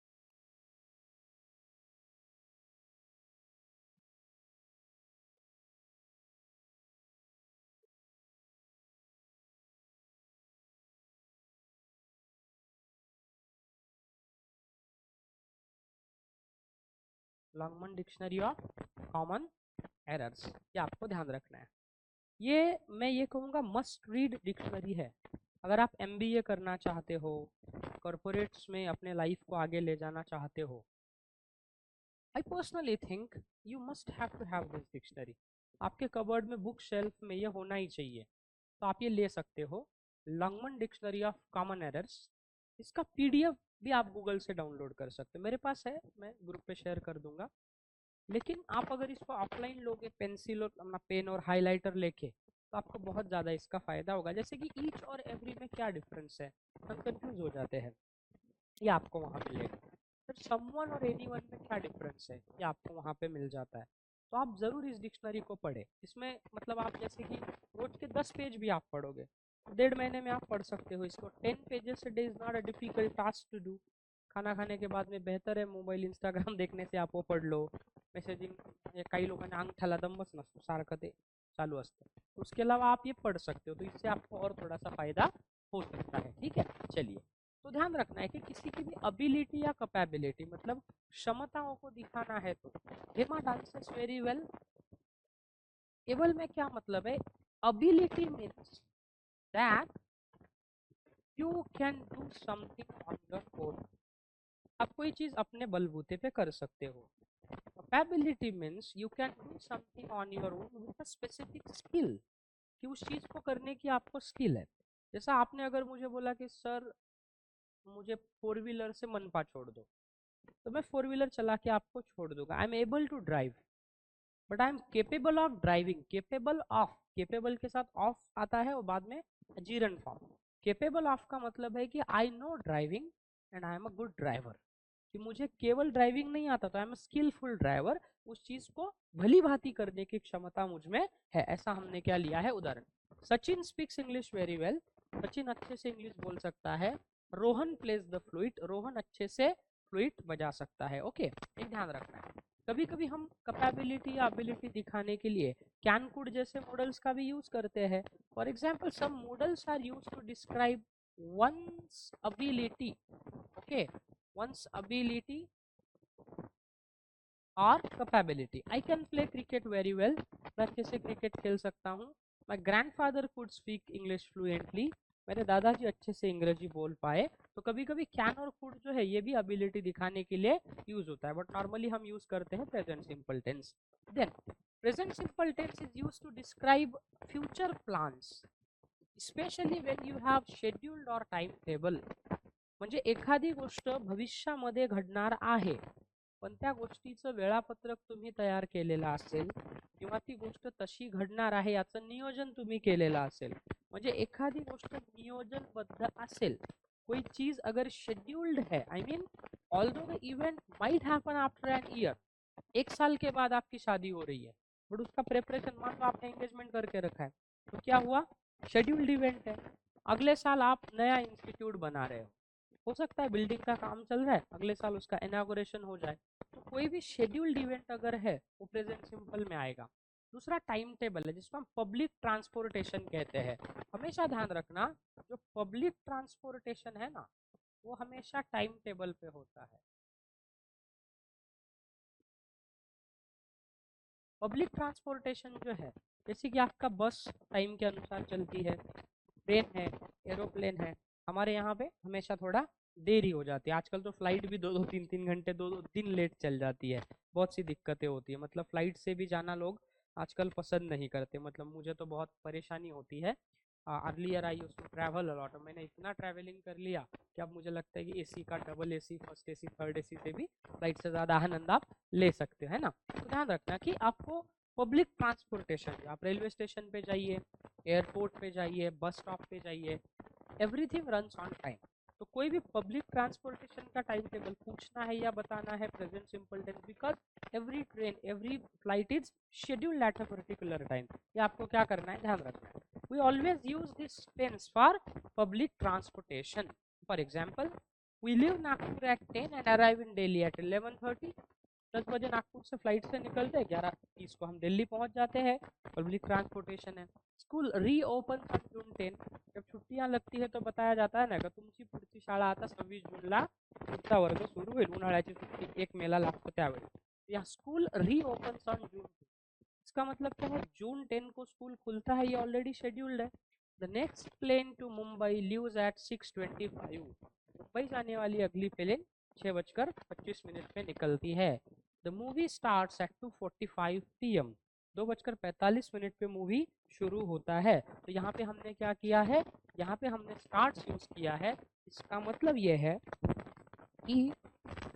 Longman dictionary of common errors, ये आपको ध्यान रखना है। ये मैं ये कहूँगा मस्ट रीड डिक्शनरी है। अगर आप एमबीए करना चाहते हो, कॉरपोरेट्स में अपने लाइफ को आगे ले जाना चाहते हो, I personally think you must have to have this dictionary. आपके कबर्ड में बुक शेल्फ में ये होना ही चाहिए, तो आप ये ले सकते हो। लॉन्गमन डिक्शनरी ऑफ कॉमन एरर्स, इसका पीडीएफ भी आप गूगल से डाउनलोड कर सकते हो, मेरे पास है, मैं ग्रुप पे शेयर कर दूंगा। लेकिन आप अगर इसको ऑफलाइन लोगे पेंसिल और अपना पेन और हाइलाइटर लेके, तो आपको बहुत ज़्यादा इसका फ़ायदा होगा। जैसे कि ईच और एवरी में क्या डिफरेंस है, हम कंफ्यूज हो जाते हैं, ये आपको वहाँ मिलेगा। फिर समवन और एनीवन में क्या डिफरेंस है, ये आपको वहाँ पे मिल जाता है। तो आप ज़रूर इस डिक्शनरी को पढ़ें। इसमें मतलब आप जैसे कि रोज के 10 पेज भी आप पढ़ोगे, 1.5 महीने में आप पढ़ सकते हो इसको। 10 pages it is not a difficult task to do. खाना खाने के बाद में बेहतर है मोबाईल इंस्टाग्राम देखने से आप वो पढ़ लो, मेसेजिंग काही लोकांना अंगठ्याला दमच नसतो, सारखं ते चालू असतं। उसके अलावा आप ये पढ़ सकते हो, तो इससे आपको और थोड़ा सा फायदा हो सकता है। ठीक है, चलिए। तो ध्यान रखना है कि किसी की भी अबिलिटी या कैपेबिलिटी मतलब क्षमताओं को दिखाना है तो Hema dances very well, able में क्या मतलब है, ability means that you can do something on your own, आप कोई चीज अपने बलबूते पे कर सकते हो। Capability means you can do something on your own with a specific skill, कि उस चीज को करने की आपको स्किल है। जैसा आपने अगर मुझे बोला कि सर मुझे 4 व्हीलर से मनपा छोड़ दो, तो मैं 4 व्हीलर चला के आपको छोड़ दूंगा। I am able to drive, but I am capable of driving. Capable of, capable के साथ ऑफ आता है और बाद में जीरन फॉर्म। केपेबल ऑफ का मतलब है कि I know driving and I am a good driver, कि मुझे केवल ड्राइविंग नहीं आता, तो I am a skilful driver, उस चीज को भली भांति करने की क्षमता मुझ में है। ऐसा हमने क्या लिया है उदाहरण। Sachin speaks English very well, Sachin अच्छे से इंग्लिश बोल सकता है। रोहन प्लेज द फ्लूइट, रोहन अच्छे से फ्लूइट बजा सकता है। ओके, एक ध्यान रखना है। कभी कभी हम कैपेबिलिटी या एबिलिटी दिखाने के लिए कैन कुड जैसे मॉडल्स का भी यूज करते हैं। For example some models are use to describe one's ability, okay, one's ability और capability. I can play cricket very well, मैं अच्छे से क्रिकेट खेल सकता हूँ। My grandfather could speak English fluently, मेरे दादाजी अच्छे से अंग्रेजी बोल पाए। तो कभी कभी कैन और कुड जो है ये भी एबिलिटी दिखाने के लिए यूज होता है, बट नॉर्मली हम यूज करते हैं present simple tense. Then present simple tense is use to describe future plans, specially when you have scheduled और टाइम टेबल। म्हणजे एखादी गोष्ट भविष्यामध्ये घडणार आहे, पण त्या गोष्टीचं वेळापत्रक तुम्ही तयार केलेलं असेल किंवा ती गोष्ट तशी घडणार आहे याचं नियोजन तुम्ही केलेलं असेल, म्हणजे एखादी गोष्ट नियोजनबद्ध असेल, कोई चीज अगर शेड्यूल्ड है, I mean although the event might happen after an year, 1 साल के बाद आपकी शादी हो रही है, बट उसका प्रेपरेशन मान लो आपने एंगेजमेंट करके रखा है, तो क्या हुआ, शेड्यूल्ड इवेंट है। अगले साल आप नया इंस्टीट्यूट बना रहे हो सकता है बिल्डिंग का काम चल रहा है, अगले साल उसका इनॉग्रेशन हो जाए। तो कोई भी शेड्यूल्ड इवेंट अगर है वो प्रेजेंट सिंपल में आएगा। दूसरा टाइम टेबल है, जिसको हम पब्लिक ट्रांसपोर्टेशन कहते हैं। हमेशा ध्यान रखना, जो पब्लिक ट्रांसपोर्टेशन है ना वो हमेशा टाइम टेबल पे होता है। पब्लिक ट्रांसपोर्टेशन जो है, जैसे कि आपका बस टाइम के अनुसार चलती है, ट्रेन है, एरोप्लेन है, हमारे यहाँ पे हमेशा थोड़ा देरी हो जाती है। आजकल तो फ्लाइट भी 2-2 3-3 घंटे 2-2 दिन लेट चल जाती है, बहुत सी दिक्कतें होती है। मतलब फ्लाइट से भी जाना लोग आजकल पसंद नहीं करते, मतलब मुझे तो बहुत परेशानी होती है। Earlier I used to travel a lot, मैंने इतना ट्रैवलिंग कर लिया कि अब मुझे लगता है कि एसी का, double AC, first AC, third AC से भी फ्लाइट से ज़्यादा आनंद आप ले सकते हो, है ना। तो ध्यान रखना कि आपको पब्लिक ट्रांसपोर्टेशन, आप रेलवे स्टेशन पे जाइए, एयरपोर्ट पे जाइए, बस स्टॉप पे जाइए, एवरीथिंग रन्स ऑन टाइम। तो कोई भी पब्लिक ट्रांसपोर्टेशन का टाइम टेबल पूछना है या बताना है present simple tense, because every train, every flight is scheduled at a particular time. ये आपको क्या करना है, ध्यान रखना है। We always use this tense for public transportation. For example, we leave Nagpur at 10 and arrive in Delhi at 11:30। 10 बजे नागपुर से फ्लाइट से निकलते हैं, 11:30 को हम दिल्ली पहुंच जाते हैं, पब्लिक ट्रांसपोर्टेशन है। स्कूल रीओपन ऑन जून 10, जब छुट्टियां लगती है तो बताया जाता है ना का तुमची पुढची शाळा आता 26 जूनला पुढचा वर्ग सुरू होईल, उन्हाळ्याची सुट्टी 1 मेला लागतो त्यावेळी। या स्कूल रीओपन ऑन जून, इसका मतलब क्या है, जून 10 को स्कूल खुलता है, ये ऑलरेडी शेड्यूल्ड है। The next plane to Mumbai leaves at 6:25, Mumbai जाने वाली अगली प्लेन 6:25 पे निकलती है। The movie starts at 2:45 PM, 2:45 पे मूवी शुरू होता है। तो यहाँ पे हमने क्या किया है, यहाँ पे हमने स्टार्ट्स यूज किया है। इसका मतलब ये है कि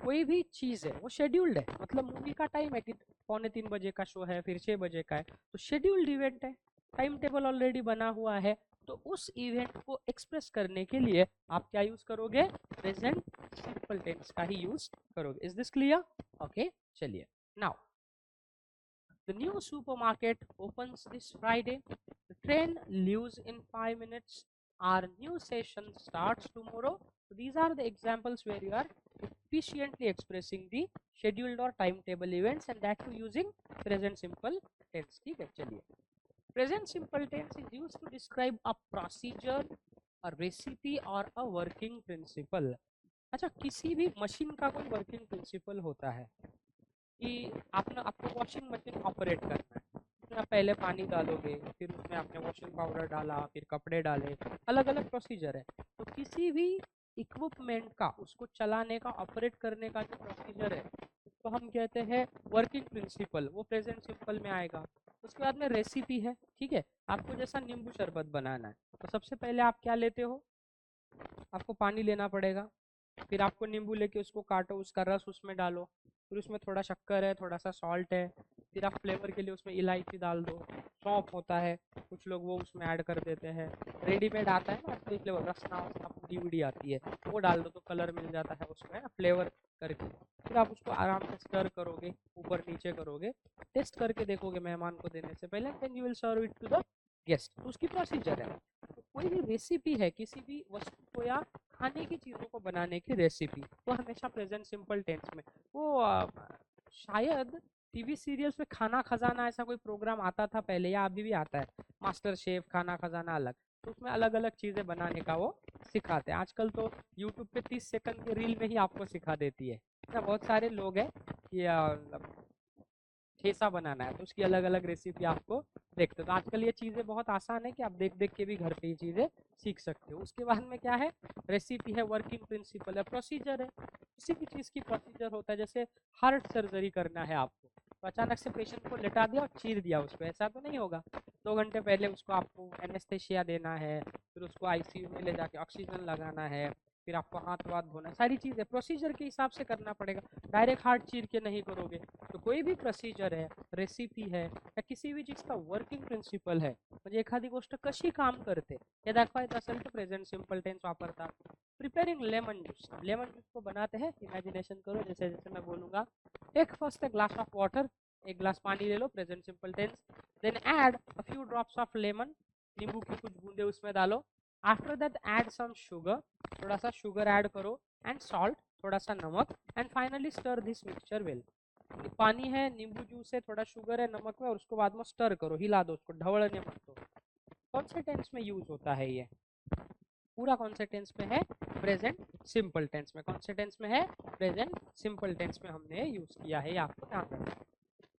कोई भी चीज़ है वो शेड्यूल्ड है, मतलब मूवी का टाइम है कि 2:45 का शो है, फिर 6 बजे का है, तो शेड्यूल्ड इवेंट है, टाइम टेबल ऑलरेडी बना हुआ है। तो उस इवेंट को एक्सप्रेस करने के लिए आप क्या यूज करोगे, प्रेजेंट सिंपल टेंस का ही यूज करोगे। Is this clear? ओके, चलिए। Now the new supermarket opens this Friday. The train leaves in 5 minutes. Our new session starts tomorrow. So these are the examples where you are efficiently expressing the scheduled or timetable events, and that too using present simple tense. ठीक है, चलिए। Present simple tense is used to describe a procedure, a recipe or a working principle. अच्छा, किसी भी machine का कोई working principle होता है कि आपको वॉशिंग मशीन ऑपरेट करना है। उसमें आप पहले पानी डालोगे, फिर उसमें आपने वॉशिंग पाउडर डाला, फिर कपड़े डाले, अलग अलग प्रोसीजर है। तो किसी भी इक्विपमेंट का, उसको चलाने का, ऑपरेट करने का जो प्रोसीजर है, उसको हम कहते हैं वर्किंग प्रिंसिपल। वो प्रेजेंट सिंपल में आएगा। उसके बाद में रेसिपी है, ठीक है। आपको जैसा नींबू शरबत बनाना है, तो सबसे पहले आप क्या लेते हो, आपको पानी लेना पड़ेगा, फिर आपको नींबू लेके उसको काटो, उसका रस उसमें डालो, फिर उसमें थोड़ा शक्कर है, थोड़ा सा सॉल्ट है, फिर आप फ्लेवर के लिए उसमें इलायची डाल दो, सौंफ होता है, कुछ लोग वो उसमें ऐड कर देते हैं। रेडीमेड आता है ना असली फ्लेवर, रसना वसना पूरी उड़ी आती है, वो डाल दो तो कलर मिल जाता है उसमें फ्लेवर करके। फिर आप उसको आराम से स्टर करोगे, ऊपर नीचे करोगे, टेस्ट करके देखोगे मेहमान को देने से पहले, then you will serve it to the guest. तो उसकी प्रोसीजर है। तो कोई भी रेसिपी है, किसी भी वस्तु को या खाने की चीज़ों को बनाने की रेसिपी, वो हमेशा प्रेजेंट सिंपल टेंस में। वो शायद टीवी सीरियल्स में खाना खजाना ऐसा कोई प्रोग्राम आता था पहले, या अभी भी आता है, मास्टर शेफ, खाना खजाना अलग, तो उसमें अलग अलग चीज़ें बनाने का वो सिखाते हैं। आजकल तो यूट्यूब पे 30 सेकंड के रील में ही आपको सिखा देती है ना। बहुत सारे लोग हैं कि ठेसा बनाना है तो उसकी अलग अलग रेसिपी आपको देखते हो। तो आजकल ये चीज़ें बहुत आसान है कि आप देख देख के भी घर पे ये चीज़ें सीख सकते हो। उसके बाद में क्या है, रेसिपी है, वर्किंग प्रिंसिपल है, प्रोसीजर है। किसी भी चीज़ की प्रोसीजर होता है, जैसे हार्ट सर्जरी करना है आपको, तो अचानक से पेशेंट को लेटा दिया और चीर दिया उसको, ऐसा तो नहीं होगा। 2 घंटे पहले उसको आपको एनेस्थेशिया देना है, फिर उसको आईसीयू में ले जाके ऑक्सीजन लगाना है, फिर आपको हाथ वाथ धोना, सारी चीज़ें प्रोसीजर के हिसाब से करना पड़ेगा। डायरेक्ट हार्ट चीर के नहीं करोगे। तो कोई भी प्रोसीजर है, रेसिपी है, या किसी भी चीज़ का वर्किंग प्रिन्सिपल है, म्हणजे एखादी गोष्ट कशी काम करते हे दाखवायचं असेल तर प्रेझेंट सिंपल टेन्स वापरतात। Preparing lemon juice, lemon juice को बनाते हैं, इमेजिनेशन करो, जैसे जैसे मैं बोलूँगा। Take first a glass of water, एक ग्लास पानी ले लो, present simple tense. Then add a few drops of lemon, नींबू की कुछ बूंदे उसमें डालो। After that add some sugar, थोड़ा सा शुगर ऐड करो, एंड सॉल्ट, थोड़ा सा नमक, and finally stir this mixture well. पानी है, नींबू जूस है, थोड़ा शुगर है, नमक है, और उसको बाद में स्टर करो, हिला दो उसको, ढवड़ने मत दो। कौन से टेंस में यूज होता है ये, पूरा कौन से टेंस में है, प्रेजेंट सिंपल टेंस में। कौन से टेंस में है, प्रेजेंट सिंपल टेंस में हमने यूज किया है, ये आपको ध्यान रखना है।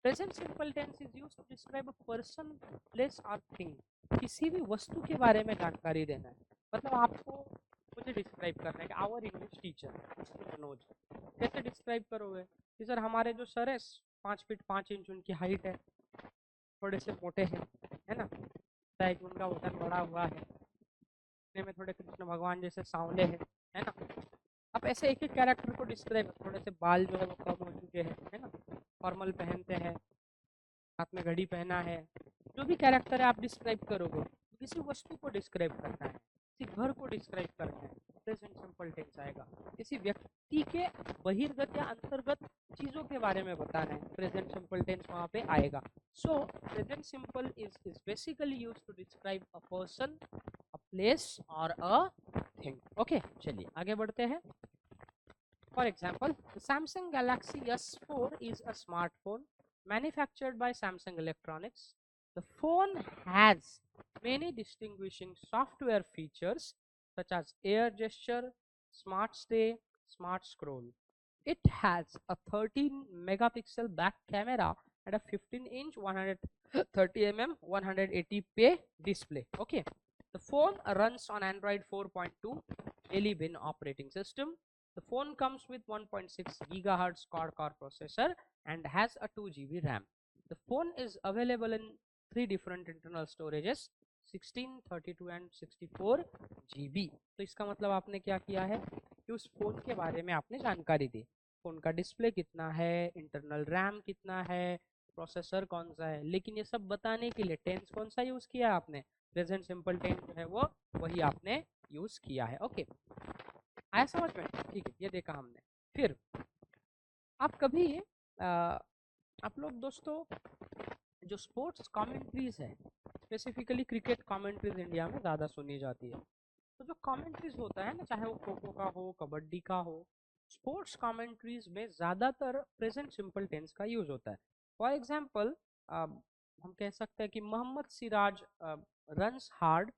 Present simple tense is used to describe a person, place और थिंग। किसी भी वस्तु के बारे में जानकारी देना है, मतलब आपको मुझे डिस्क्राइब करना है कि आवर इंग्लिश टीचर मनोज, कैसे डिस्क्राइब करोगे कि सर हमारे जो सर है 5 फीट 5 इंच उनकी हाइट है, थोड़े से मोटे हैं, है ना, कि उनका वजन बढ़ा हुआ है, दिखने में थोड़े कृष्ण भगवान जैसे सांवले हैं, है ना। अब ऐसे एक एक कैरेक्टर को डिस्क्राइब, थोड़े से बाल जो है वो कम हो चुके हैं, है ना, फॉर्मल पहनते हैं, हाथ में घड़ी पहना है, जो भी कैरेक्टर है आप डिस्क्राइब करोगे। तो किसी वस्तु को डिस्क्राइब करना है, किसी घर को डिस्क्राइब करना है, प्रेजेंट सिंपल टेंस आएगा। किसी व्यक्ति के बहिर्गत या अंतर्गत चीजों के बारे में बताना है, प्रेजेंट सिंपल टेंस वहां पे आएगा। So present simple is basically used to describe a person, a place और अ थिंग। ओके, चलिए आगे बढ़ते हैं। For example, the Samsung Galaxy S4 is a smartphone manufactured by Samsung Electronics. The phone has many distinguishing software features such as air gesture, smart stay, smart scroll. It has a 13 megapixel back camera and a 15-inch 130 mm 180p display. Okay, the phone runs on Android 4.2 Jelly Bean operating system. The phone comes with 1.6 gigahertz quad core processor and has a 2 GB RAM. The phone is available in 3 different internal storages 16, 32 and 64 GB। तो इसका मतलब आपने क्या किया है कि उस phone के बारे में आपने जानकारी दी। फोन का डिस्प्ले कितना है, इंटरनल रैम कितना है, प्रोसेसर कौन सा है, लेकिन ये सब बताने के लिए टेंस कौन सा यूज किया आपने, प्रेजेंट सिंपल टेंस जो है वो वही आपने यूज किया है। ओके, आया समझ में? ठीक है, ये देखा हमने। फिर आप कभी आप लोग दोस्तों जो स्पोर्ट्स कमेंट्रीज है, स्पेसिफिकली क्रिकेट कमेंट्रीज इंडिया में ज़्यादा सुनी जाती है। तो जो कमेंट्रीज होता है ना, चाहे वो खो खो का हो, कबड्डी का हो, स्पोर्ट्स कमेंट्रीज में ज़्यादातर प्रेजेंट सिंपल टेंस का यूज होता है। फॉर एग्जाम्पल हम कह सकते हैं कि Mohammed Siraj runs hard,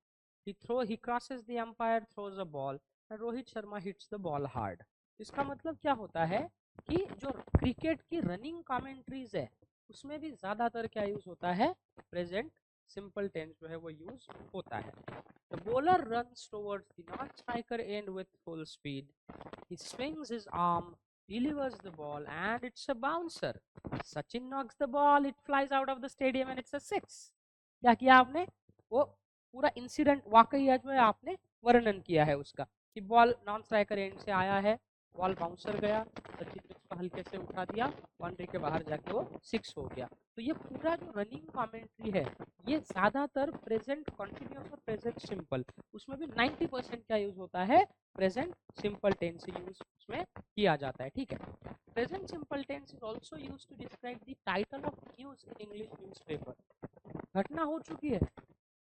he crosses the umpire, throws a ball, and Rohit Sharma hits the ball hard. इसका मतलब क्या होता है कि जो क्रिकेट की रनिंग कमेंट्रीज है उसमें भी ज़्यादातर क्या यूज होता है, प्रेजेंट सिंपल टेंस जो है वो यूज होता है। The bowler runs towards the non-striker end with full speed. He swings his arm, delivers the ball, and it's a bouncer. Sachin knocks the ball, it flies out of the stadium, and it's a six. क्या किया आपने? वो पूरा incident वाकई आज में आपने वर्णन किया है उसका कि बॉल नॉन स्ट्राइकर एंड से आया है, बॉल बाउंसर गया, सचिन ने उसको हल्के से उठा दिया, बाउंड्री के बाहर जाके वो सिक्स हो गया। तो ये पूरा जो रनिंग कमेंट्री है ये ज़्यादातर प्रेजेंट कॉन्टिन्यूस और प्रेजेंट सिंपल, उसमें भी 90% क्या यूज होता है, प्रेजेंट सिंपल टेंस यूज उसमें किया जाता है। ठीक है, present simple tense is also use to describe the title of news in English newspaper. घटना हो चुकी है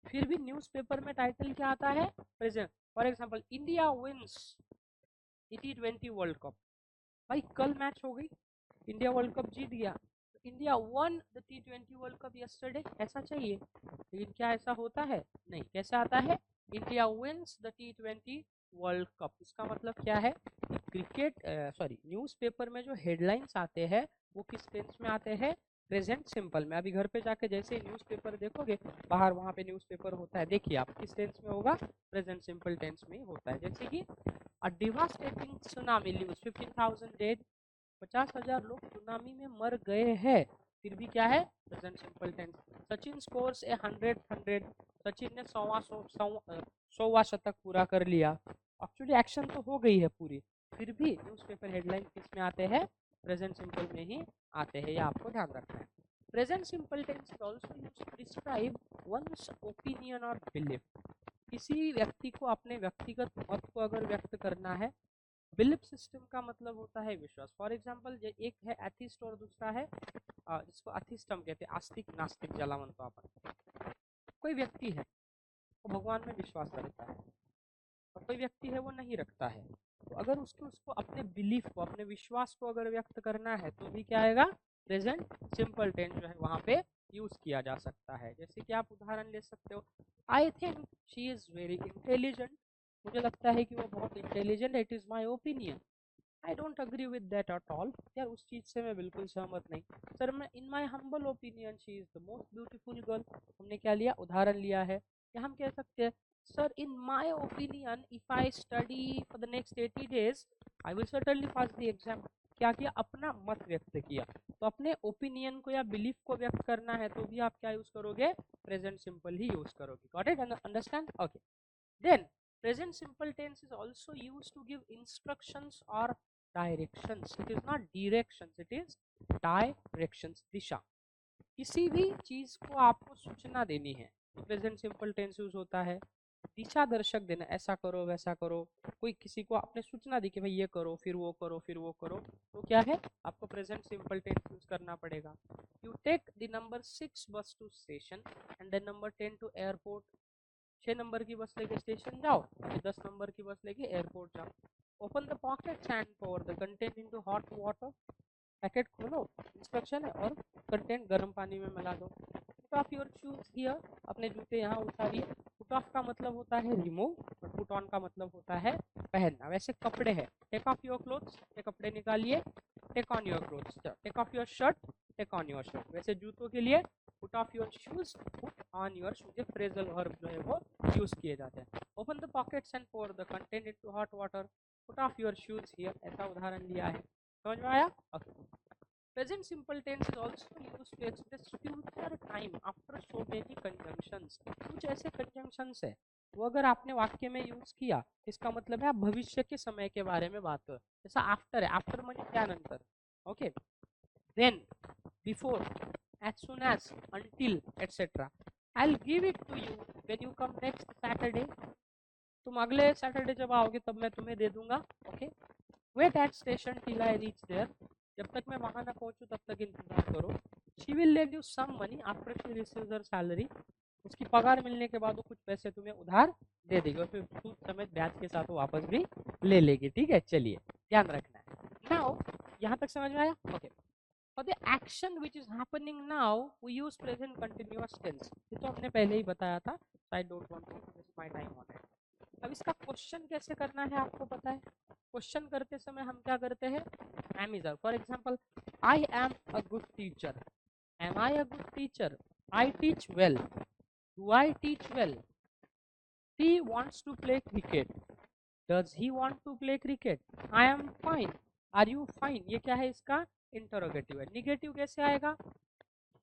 फिर भी न्यूज़पेपर में टाइटल क्या आता है, present. For example India wins T20 world cup, भाई कल मैच हो गई, इंडिया वर्ल्ड कप जीत गया, India one the T20 world cup yesterday, ऐसा चाहिए, लेकिन क्या ऐसा होता है, नहीं। कैसे आता है, India wins the T20 world cup. इसका मतलब क्या है, क्रिकेट सॉरी न्यूज़पेपर में जो हेडलाइंस आते हैं वो किस टेंस में आते हैं, प्रेजेंट सिंपल में। अभी घर पे जाके जैसे न्यूज़पेपर देखोगे बाहर वहाँ पे न्यूज़पेपर होता है, देखिए आप किस टेंस में होगा, प्रेजेंट सिंपल टेंस में होता है। जैसे कि अ डिवास्टेटिंग सुनामी लीव्स 15,000 डेड, 50,000 लोग सुनामी में मर गए हैं, फिर भी क्या है, present simple tense. Sachin scores a 100, Sachin ने 100वां शतक पूरा कर लिया, एक्चुअली एक्शन तो हो गई है पूरी, फिर भी न्यूज़पेपर हेडलाइन किस में आते हैं, प्रेजेंट सिंपल में ही आते हैं, ये आपको ध्यान रखना है। Present simple tense is also used to describe one's opinion और बिलीफ। किसी व्यक्ति को अपने व्यक्तिगत मत को अगर व्यक्त करना है, बिलीफ सिस्टम का मतलब होता है विश्वास। फॉर एग्जाम्पल एक है एथिस्ट और दूसरा है जिसको अथिस्टम कहते हैं, आस्तिक नास्तिक जलावन पापन। कोई व्यक्ति है वो भगवान में विश्वास रखता है और कोई व्यक्ति है वो नहीं रखता है, तो अगर उसको अपने बिलीफ को, अपने विश्वास को अगर व्यक्त करना है तो भी क्या आएगा, प्रेजेंट सिंपल टेंस जो है वहाँ पे यूज किया जा सकता है। जैसे कि आप उदाहरण ले सकते हो, I think she is very intelligent, मुझे लगता है कि वो बहुत इंटेलिजेंट है, it is my opinion, I don't agree with that at all, यार उस चीज़ से मैं बिल्कुल सहमत नहीं। सर मैं in my humble opinion she is the most beautiful girl, हमने क्या लिया, उदाहरण लिया है। या हम कह सकते हैं sir in my opinion if I study for the next 80 days I will certainly pass the exam. क्या किया, अपना मत व्यक्त किया। तो अपने ओपिनियन को या बिलीफ को व्यक्त करना है तो भी आप क्या यूज करोगे, प्रेजेंट सिंपल ही यूज करोगे। Got it, understand? Okay, then present simple tense is also used to give instructions or directions. It is not directions, it is directions, दिशा। किसी भी चीज को आपको सूचना देनी है तो प्रेजेंट सिंपल टेंस यूज होता है। दिशा दर्शक देना, ऐसा करो वैसा करो, कोई किसी को आपने सूचना दी कि भाई ये करो फिर वो करो फिर वो करो, तो क्या है, आपको प्रेजेंट सिंपल टेंस यूज करना पड़ेगा। You take the number 6 bus to station and then number 10 to airport. 6 number की बस लेके स्टेशन जाओ, 10 नंबर की बस लेके एयरपोर्ट जाओ। Open the pockets and pour the content into hot water, packet खोलो, instruction है, और कंटेंट गर्म पानी में मिला दो। Put off your shoes here, अपने जूते यहाँ उतारिए। पुट ऑफ का मतलब होता है रिमूव और पुट ऑन का मतलब होता है पहनना। वैसे कपड़े हैं, टेक ऑफ योर क्लोथ्स, ये कपड़े निकालिए, take on your clothes, take off your shirt, take on your shirt. वैसे जूतों के लिए put off your shoes, put on your shoes, ये फ्रेजल वर्ब जो है वो यूज किए जाते हैं। Open the pockets and pour the content into hot water, put off your shoes here, ऐसा उदाहरण लिया है। समझ में आया? Okay, Present simple tense is also used to express future time after so many conjunctions. कुछ ऐसे conjunctions है वो अगर आपने वाक्य में यूज किया इसका मतलब है आप भविष्य के समय के बारे में बात करो. जैसा आफ्टर है, आफ्टर म्हणजे त्यानंतर. Okay, then, before, as soon as, until, etc. I'll give it to you when you come next Saturday. तुम अगले सैटरडे जब आओगे तब मैं तुम्हें दे दूंगा. Okay, wait at station till I reach there. जब तक मैं वहां ना पहुंचूं तब तक इंतजार करो. She will lend you some money after she receives her salary. उसकी पगार मिलने के बाद वो कुछ पैसे तुम्हें उधार दे देगी और फिर सूद समेत ब्याज के साथ वो वापस भी ले लेगी. ठीक है, चलिए ध्यान रखना है. नाउ यहाँ तक समझ में आया? Okay. For the action which is happening now, we use present continuous tense. ये तो हमने पहले ही बताया था. I don't want to waste my time on it. अब इसका क्वेश्चन कैसे करना है आपको पता है? क्वेश्चन करते समय हम क्या करते हैं? Am is. For example, I am a good teacher. Am I a good teacher? I teach well. Do I teach well? He wants to play cricket. Does he want to play cricket? I am fine. Are you fine? ये क्या है इसका? Interrogative है. Negative कैसे आएगा?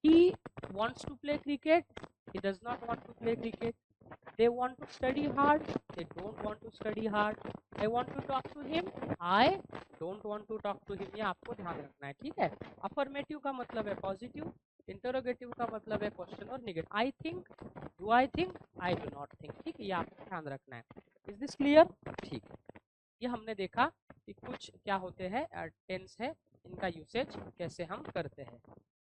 He wants to play cricket. He does not want to play cricket. They want to study hard. They don't want to study hard. I want to talk to him. I don't want to talk to him. ये आपको ध्यान रखना है. ठीक है. Affirmative का मतलब है पॉजिटिव, इंटरोगेटिव का मतलब है क्वेश्चन और negative. I think, do I think, I do not think. ठीक है, ये आपको ध्यान रखना है. Is this clear? ठीक है. ये हमने देखा कि कुछ क्या होते हैं टेंस है, इनका यूसेज कैसे हम करते हैं.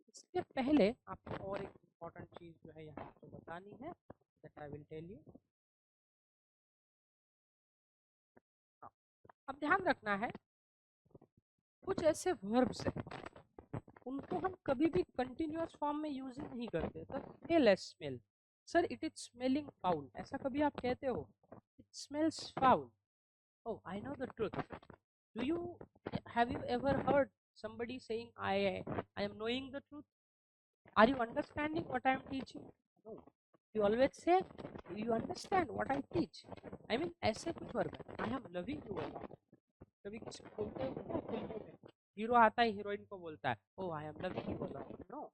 इसके पहले आपको और एक इम्पॉर्टेंट चीज जो है यहाँ आपको बतानी है, that I will tell you. अब ध्यान रखना है कुछ ऐसे वर्ब्स हैं उनको हम कभी भी कंटिन्यूअस फॉर्म में यूज ही नहीं करते. तो स्मेल है, smell. Sir it is smelling foul, ऐसा कभी आप कहते हो? It smells foul. Oh, I know the truth. Do you have you ever heard somebody saying I am knowing the truth? Are you understanding what I am teaching? No. You always say you understand what I teach. I mean ऐसे कुछ verb है. I am loving you a lot. कभी किसी को बोलते हैं ना फिल्मों में, हीरो आता है हीरोइन को बोलता है oh I am loving you a lot. No.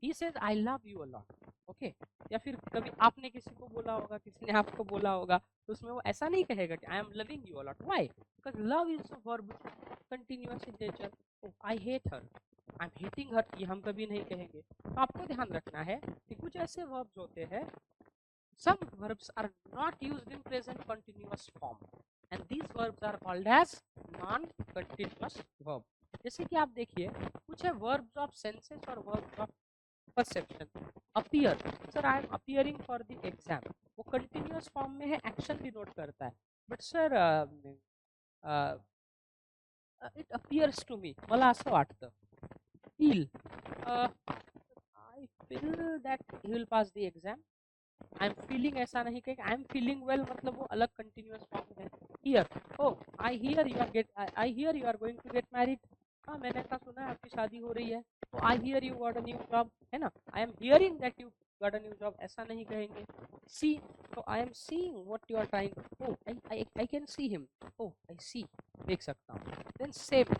He says I love you a lot. Okay. या फिर कभी आपने किसी को बोला होगा, किसी ने आपको बोला होगा, तो उसमें वो ऐसा नहीं कहेगा कि I am loving you a lot. Why? Because love is a verb continuous in nature. I hate her, I am hating her, ये हम कभी नहीं कहेंगे. तो आपको ध्यान रखना है कि कुछ ऐसे वर्ब्स होते हैं, some verbs are not used in present continuous form and these verbs are called as non continuous verb. जैसे कि आप देखिए कुछ है verbs of senses और verbs of perception. appear, sir I am appearing for the exam, वो continuous form में है, action denote करता है. but sir it appears to me, मला असं वाटतं. feel, I feel that he will pass the exam. I am feeling ऐसा नहीं कहेंगे. आई एम फीलिंग वेल मतलब वो अलग कंटिन्यूअस फॉर्म है. Hear, oh I hear you are going to get married. हाँ मैंने ऐसा सुना है आपकी शादी हो रही है. तो I hear you got a new job, है ना. I am hearing that you got a new job, ऐसा नहीं कहेंगे. सी, तो I am seeing what you are trying. Oh I can see him. Oh I see, देख सकता हूँ. Then seem,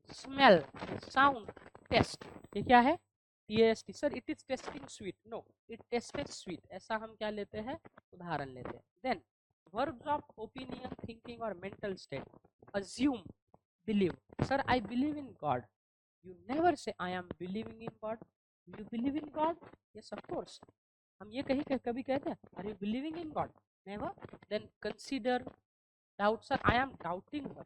smell, sound, taste. ये क्या है? TAST. Sir it is tasting sweet. No, it tasted sweet. ऐसा हम क्या लेते हैं? उदाहरण लेते हैं. Then verbs of opinion, thinking और mental state. Assume, believe. Sir I believe in God. You never say I am believing in God. You believe in God? Yes of course. हम ये कभी कहते हैं are you believing in God? Never. Then consider, doubt. Sir I am doubting her.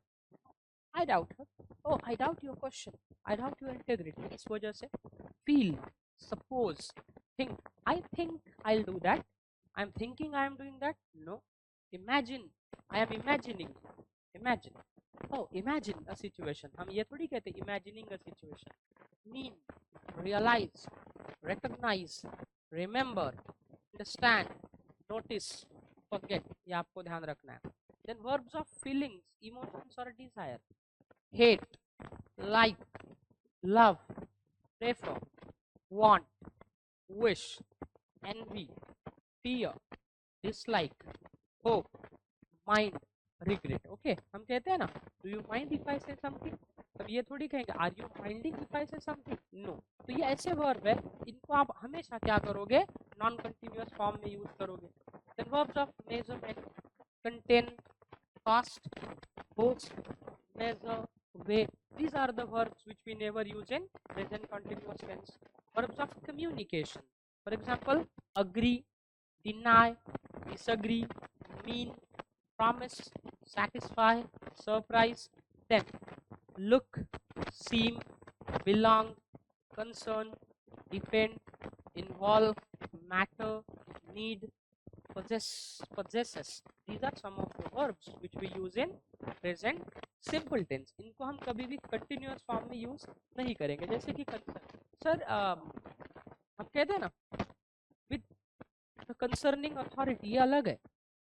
I doubt her. Oh, I doubt your question. I doubt your integrity. इस वजह से feel, suppose, think. I think I'll do that. I'm thinking I am doing that. No. Imagine. I am imagining. Imagine. Oh, imagine a situation. हम ये थोड़ी कहते imagining a situation. Mean, realize, recognize, remember, understand, notice, forget. ये आपको ध्यान रखना है. Then verbs of feelings, emotions or desire. Hate, like, love, prefer, want, wish, envy, fear, dislike, hope, mind, regret. Okay, हम कहते हैं ना do you mind if I say something, अब ये थोड़ी कहेंगे are you minding if I say something, no. तो ये ऐसे वर्ब है, इनको आप हमेशा क्या करोगे, नॉन कंटिन्यूअस फॉर्म में यूज करोगे। Then verbs of measurement, contain, cost, host, measure, weigh. These are the verbs which we never use in present continuous tense. Verbs of communication. For example, agree, deny, disagree, mean, promise, satisfy, surprise. Then look, seem, belong, concern, depend, involve, matter, need, possesses. These are some of the verbs which we use in present simple tense. इनको हम कभी भी continuous form में use नहीं करेंगे। जैसे कि sir हम कहते हैं ना with the concerning authority, ये अलग है,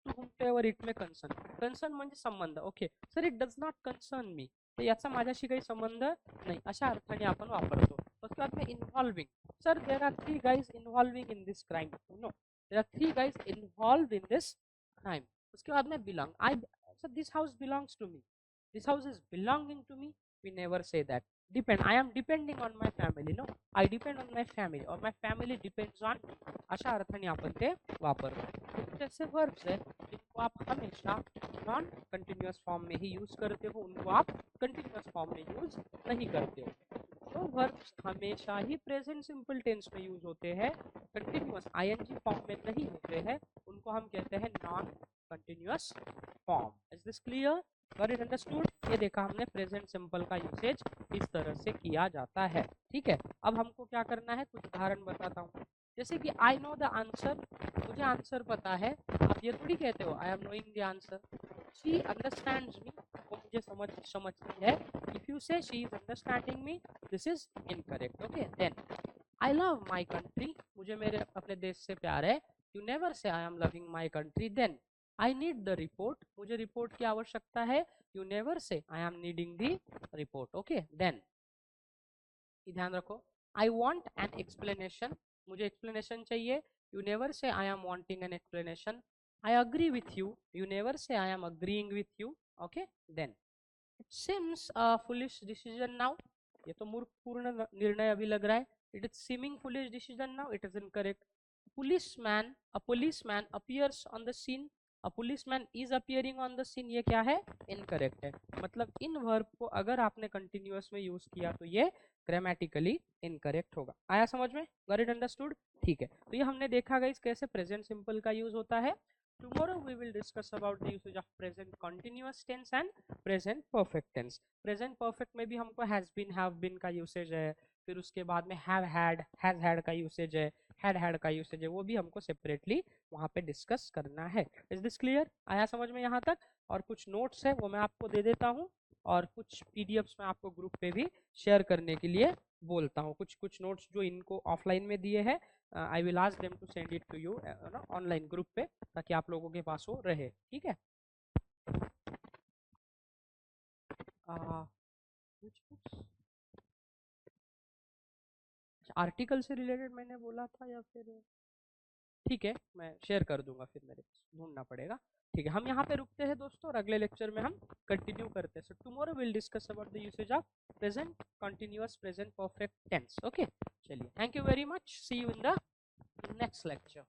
to whomsoever it may concern. Concern म्हणजे संबंध. Okay sir, it does not concern me, तर याचा माझ्याशी काही संबंध नाही, अशा अर्थाने आपण वापरतो. उसके बाद में involving. Sir, there are 3 guys involving in this crime. No, there are 3 guys involved in this crime. उसके बाद में belong. So this house belongs to me. This house is belonging to me. We never say that. Depend. I am depending on my family. No, I depend on my family or my family depends on me. अशा अर्थाने आपण ते वापरतो. जैसे verbs है जिनको आप हमेशा नॉन कंटिन्यूअस फॉर्म में ही यूज करते हो, उनको आप कंटिन्यूअस फॉर्म में यूज नहीं करते हो. जो वर्ब्स हमेशा ही प्रेजेंट सिंपल टेंस में यूज होते हैं, कंटिन्यूअस आईएनजी फॉर्म में नहीं होते हैं, उनको हम कहते हैं non continuous form. Is this clear? Got it understood? ये देखा हमने प्रेजेंट सिंपल का यूसेज इस तरह से किया जाता है. ठीक है, अब हमको क्या करना है, कुछ उदाहरण बताता हूँ. जैसे कि आई नो द आंसर, मुझे आंसर पता है. आप ये थोड़ी कहते हो I am knowing the answer. She understands me, वो मुझे समझती है. If you say she is understanding me, this is incorrect. Okay, then I love my country, मुझे मेरे अपने देश से प्यार है. You never say I am loving my country. Then I need the report, मुझे रिपोर्ट की आवश्यकता है. You never say I am needing the report. Okay, then ध्यान रखो, आई वॉन्ट एन एक्सप्लेनेशन, मुझे एक्सप्लेनेशन चाहिए. You never say I am wanting an explanation. I agree with you, you never say I am agreeing with you. Okay, then it seems a foolish decision now, ये तो मूर्खपूर्ण निर्णय अभी लग रहा है. It is seeming foolish decision now, it is incorrect. a policeman appears on the scene, a policeman is appearing on the scene, ये क्या है, इनकरेक्ट है. मतलब इन वर्ब को अगर आपने कंटिन्यूअस में यूज किया तो ये ग्रामेटिकली इनकरेक्ट होगा. आया समझ में? Got it understood? ठीक है, तो ये हमने देखा गाइस कैसे प्रेजेंट सिंपल का यूज होता है. Tomorrow we will discuss about the usage of present continuous tense and present perfect tense. Present perfect में भी हमको has been, have been का usage है, फिर उसके बाद में have had, has had का usage है, had का usage है, वो भी हमको सेपरेटली वहाँ पे डिस्कस करना है. Is this clear? आया समझ में यहाँ तक? और कुछ नोट्स है वो मैं आपको दे देता हूँ, और कुछ पीडीएफ्स में आपको ग्रुप पे भी शेयर करने के लिए बोलता हूँ. कुछ नोट्स जो इनको ऑफलाइन में दिए हैं, I will ask them to send it to you online group पे, ताकि आप लोगों के पास वो रहे. ठीक है, आर्टिकल से रिलेटेड मैंने बोला था या फिर, ठीक है मैं शेयर कर दूंगा, फिर मेरे ढूंढना पड़ेगा. ठीक है, हम यहाँ पे रुकते हैं दोस्तों, और अगले लेक्चर में हम कंटिन्यू करते हैं. So tomorrow will discuss about the usage of present continuous present perfect tense. Okay, चलिए, thank you very much, see you in the next lecture.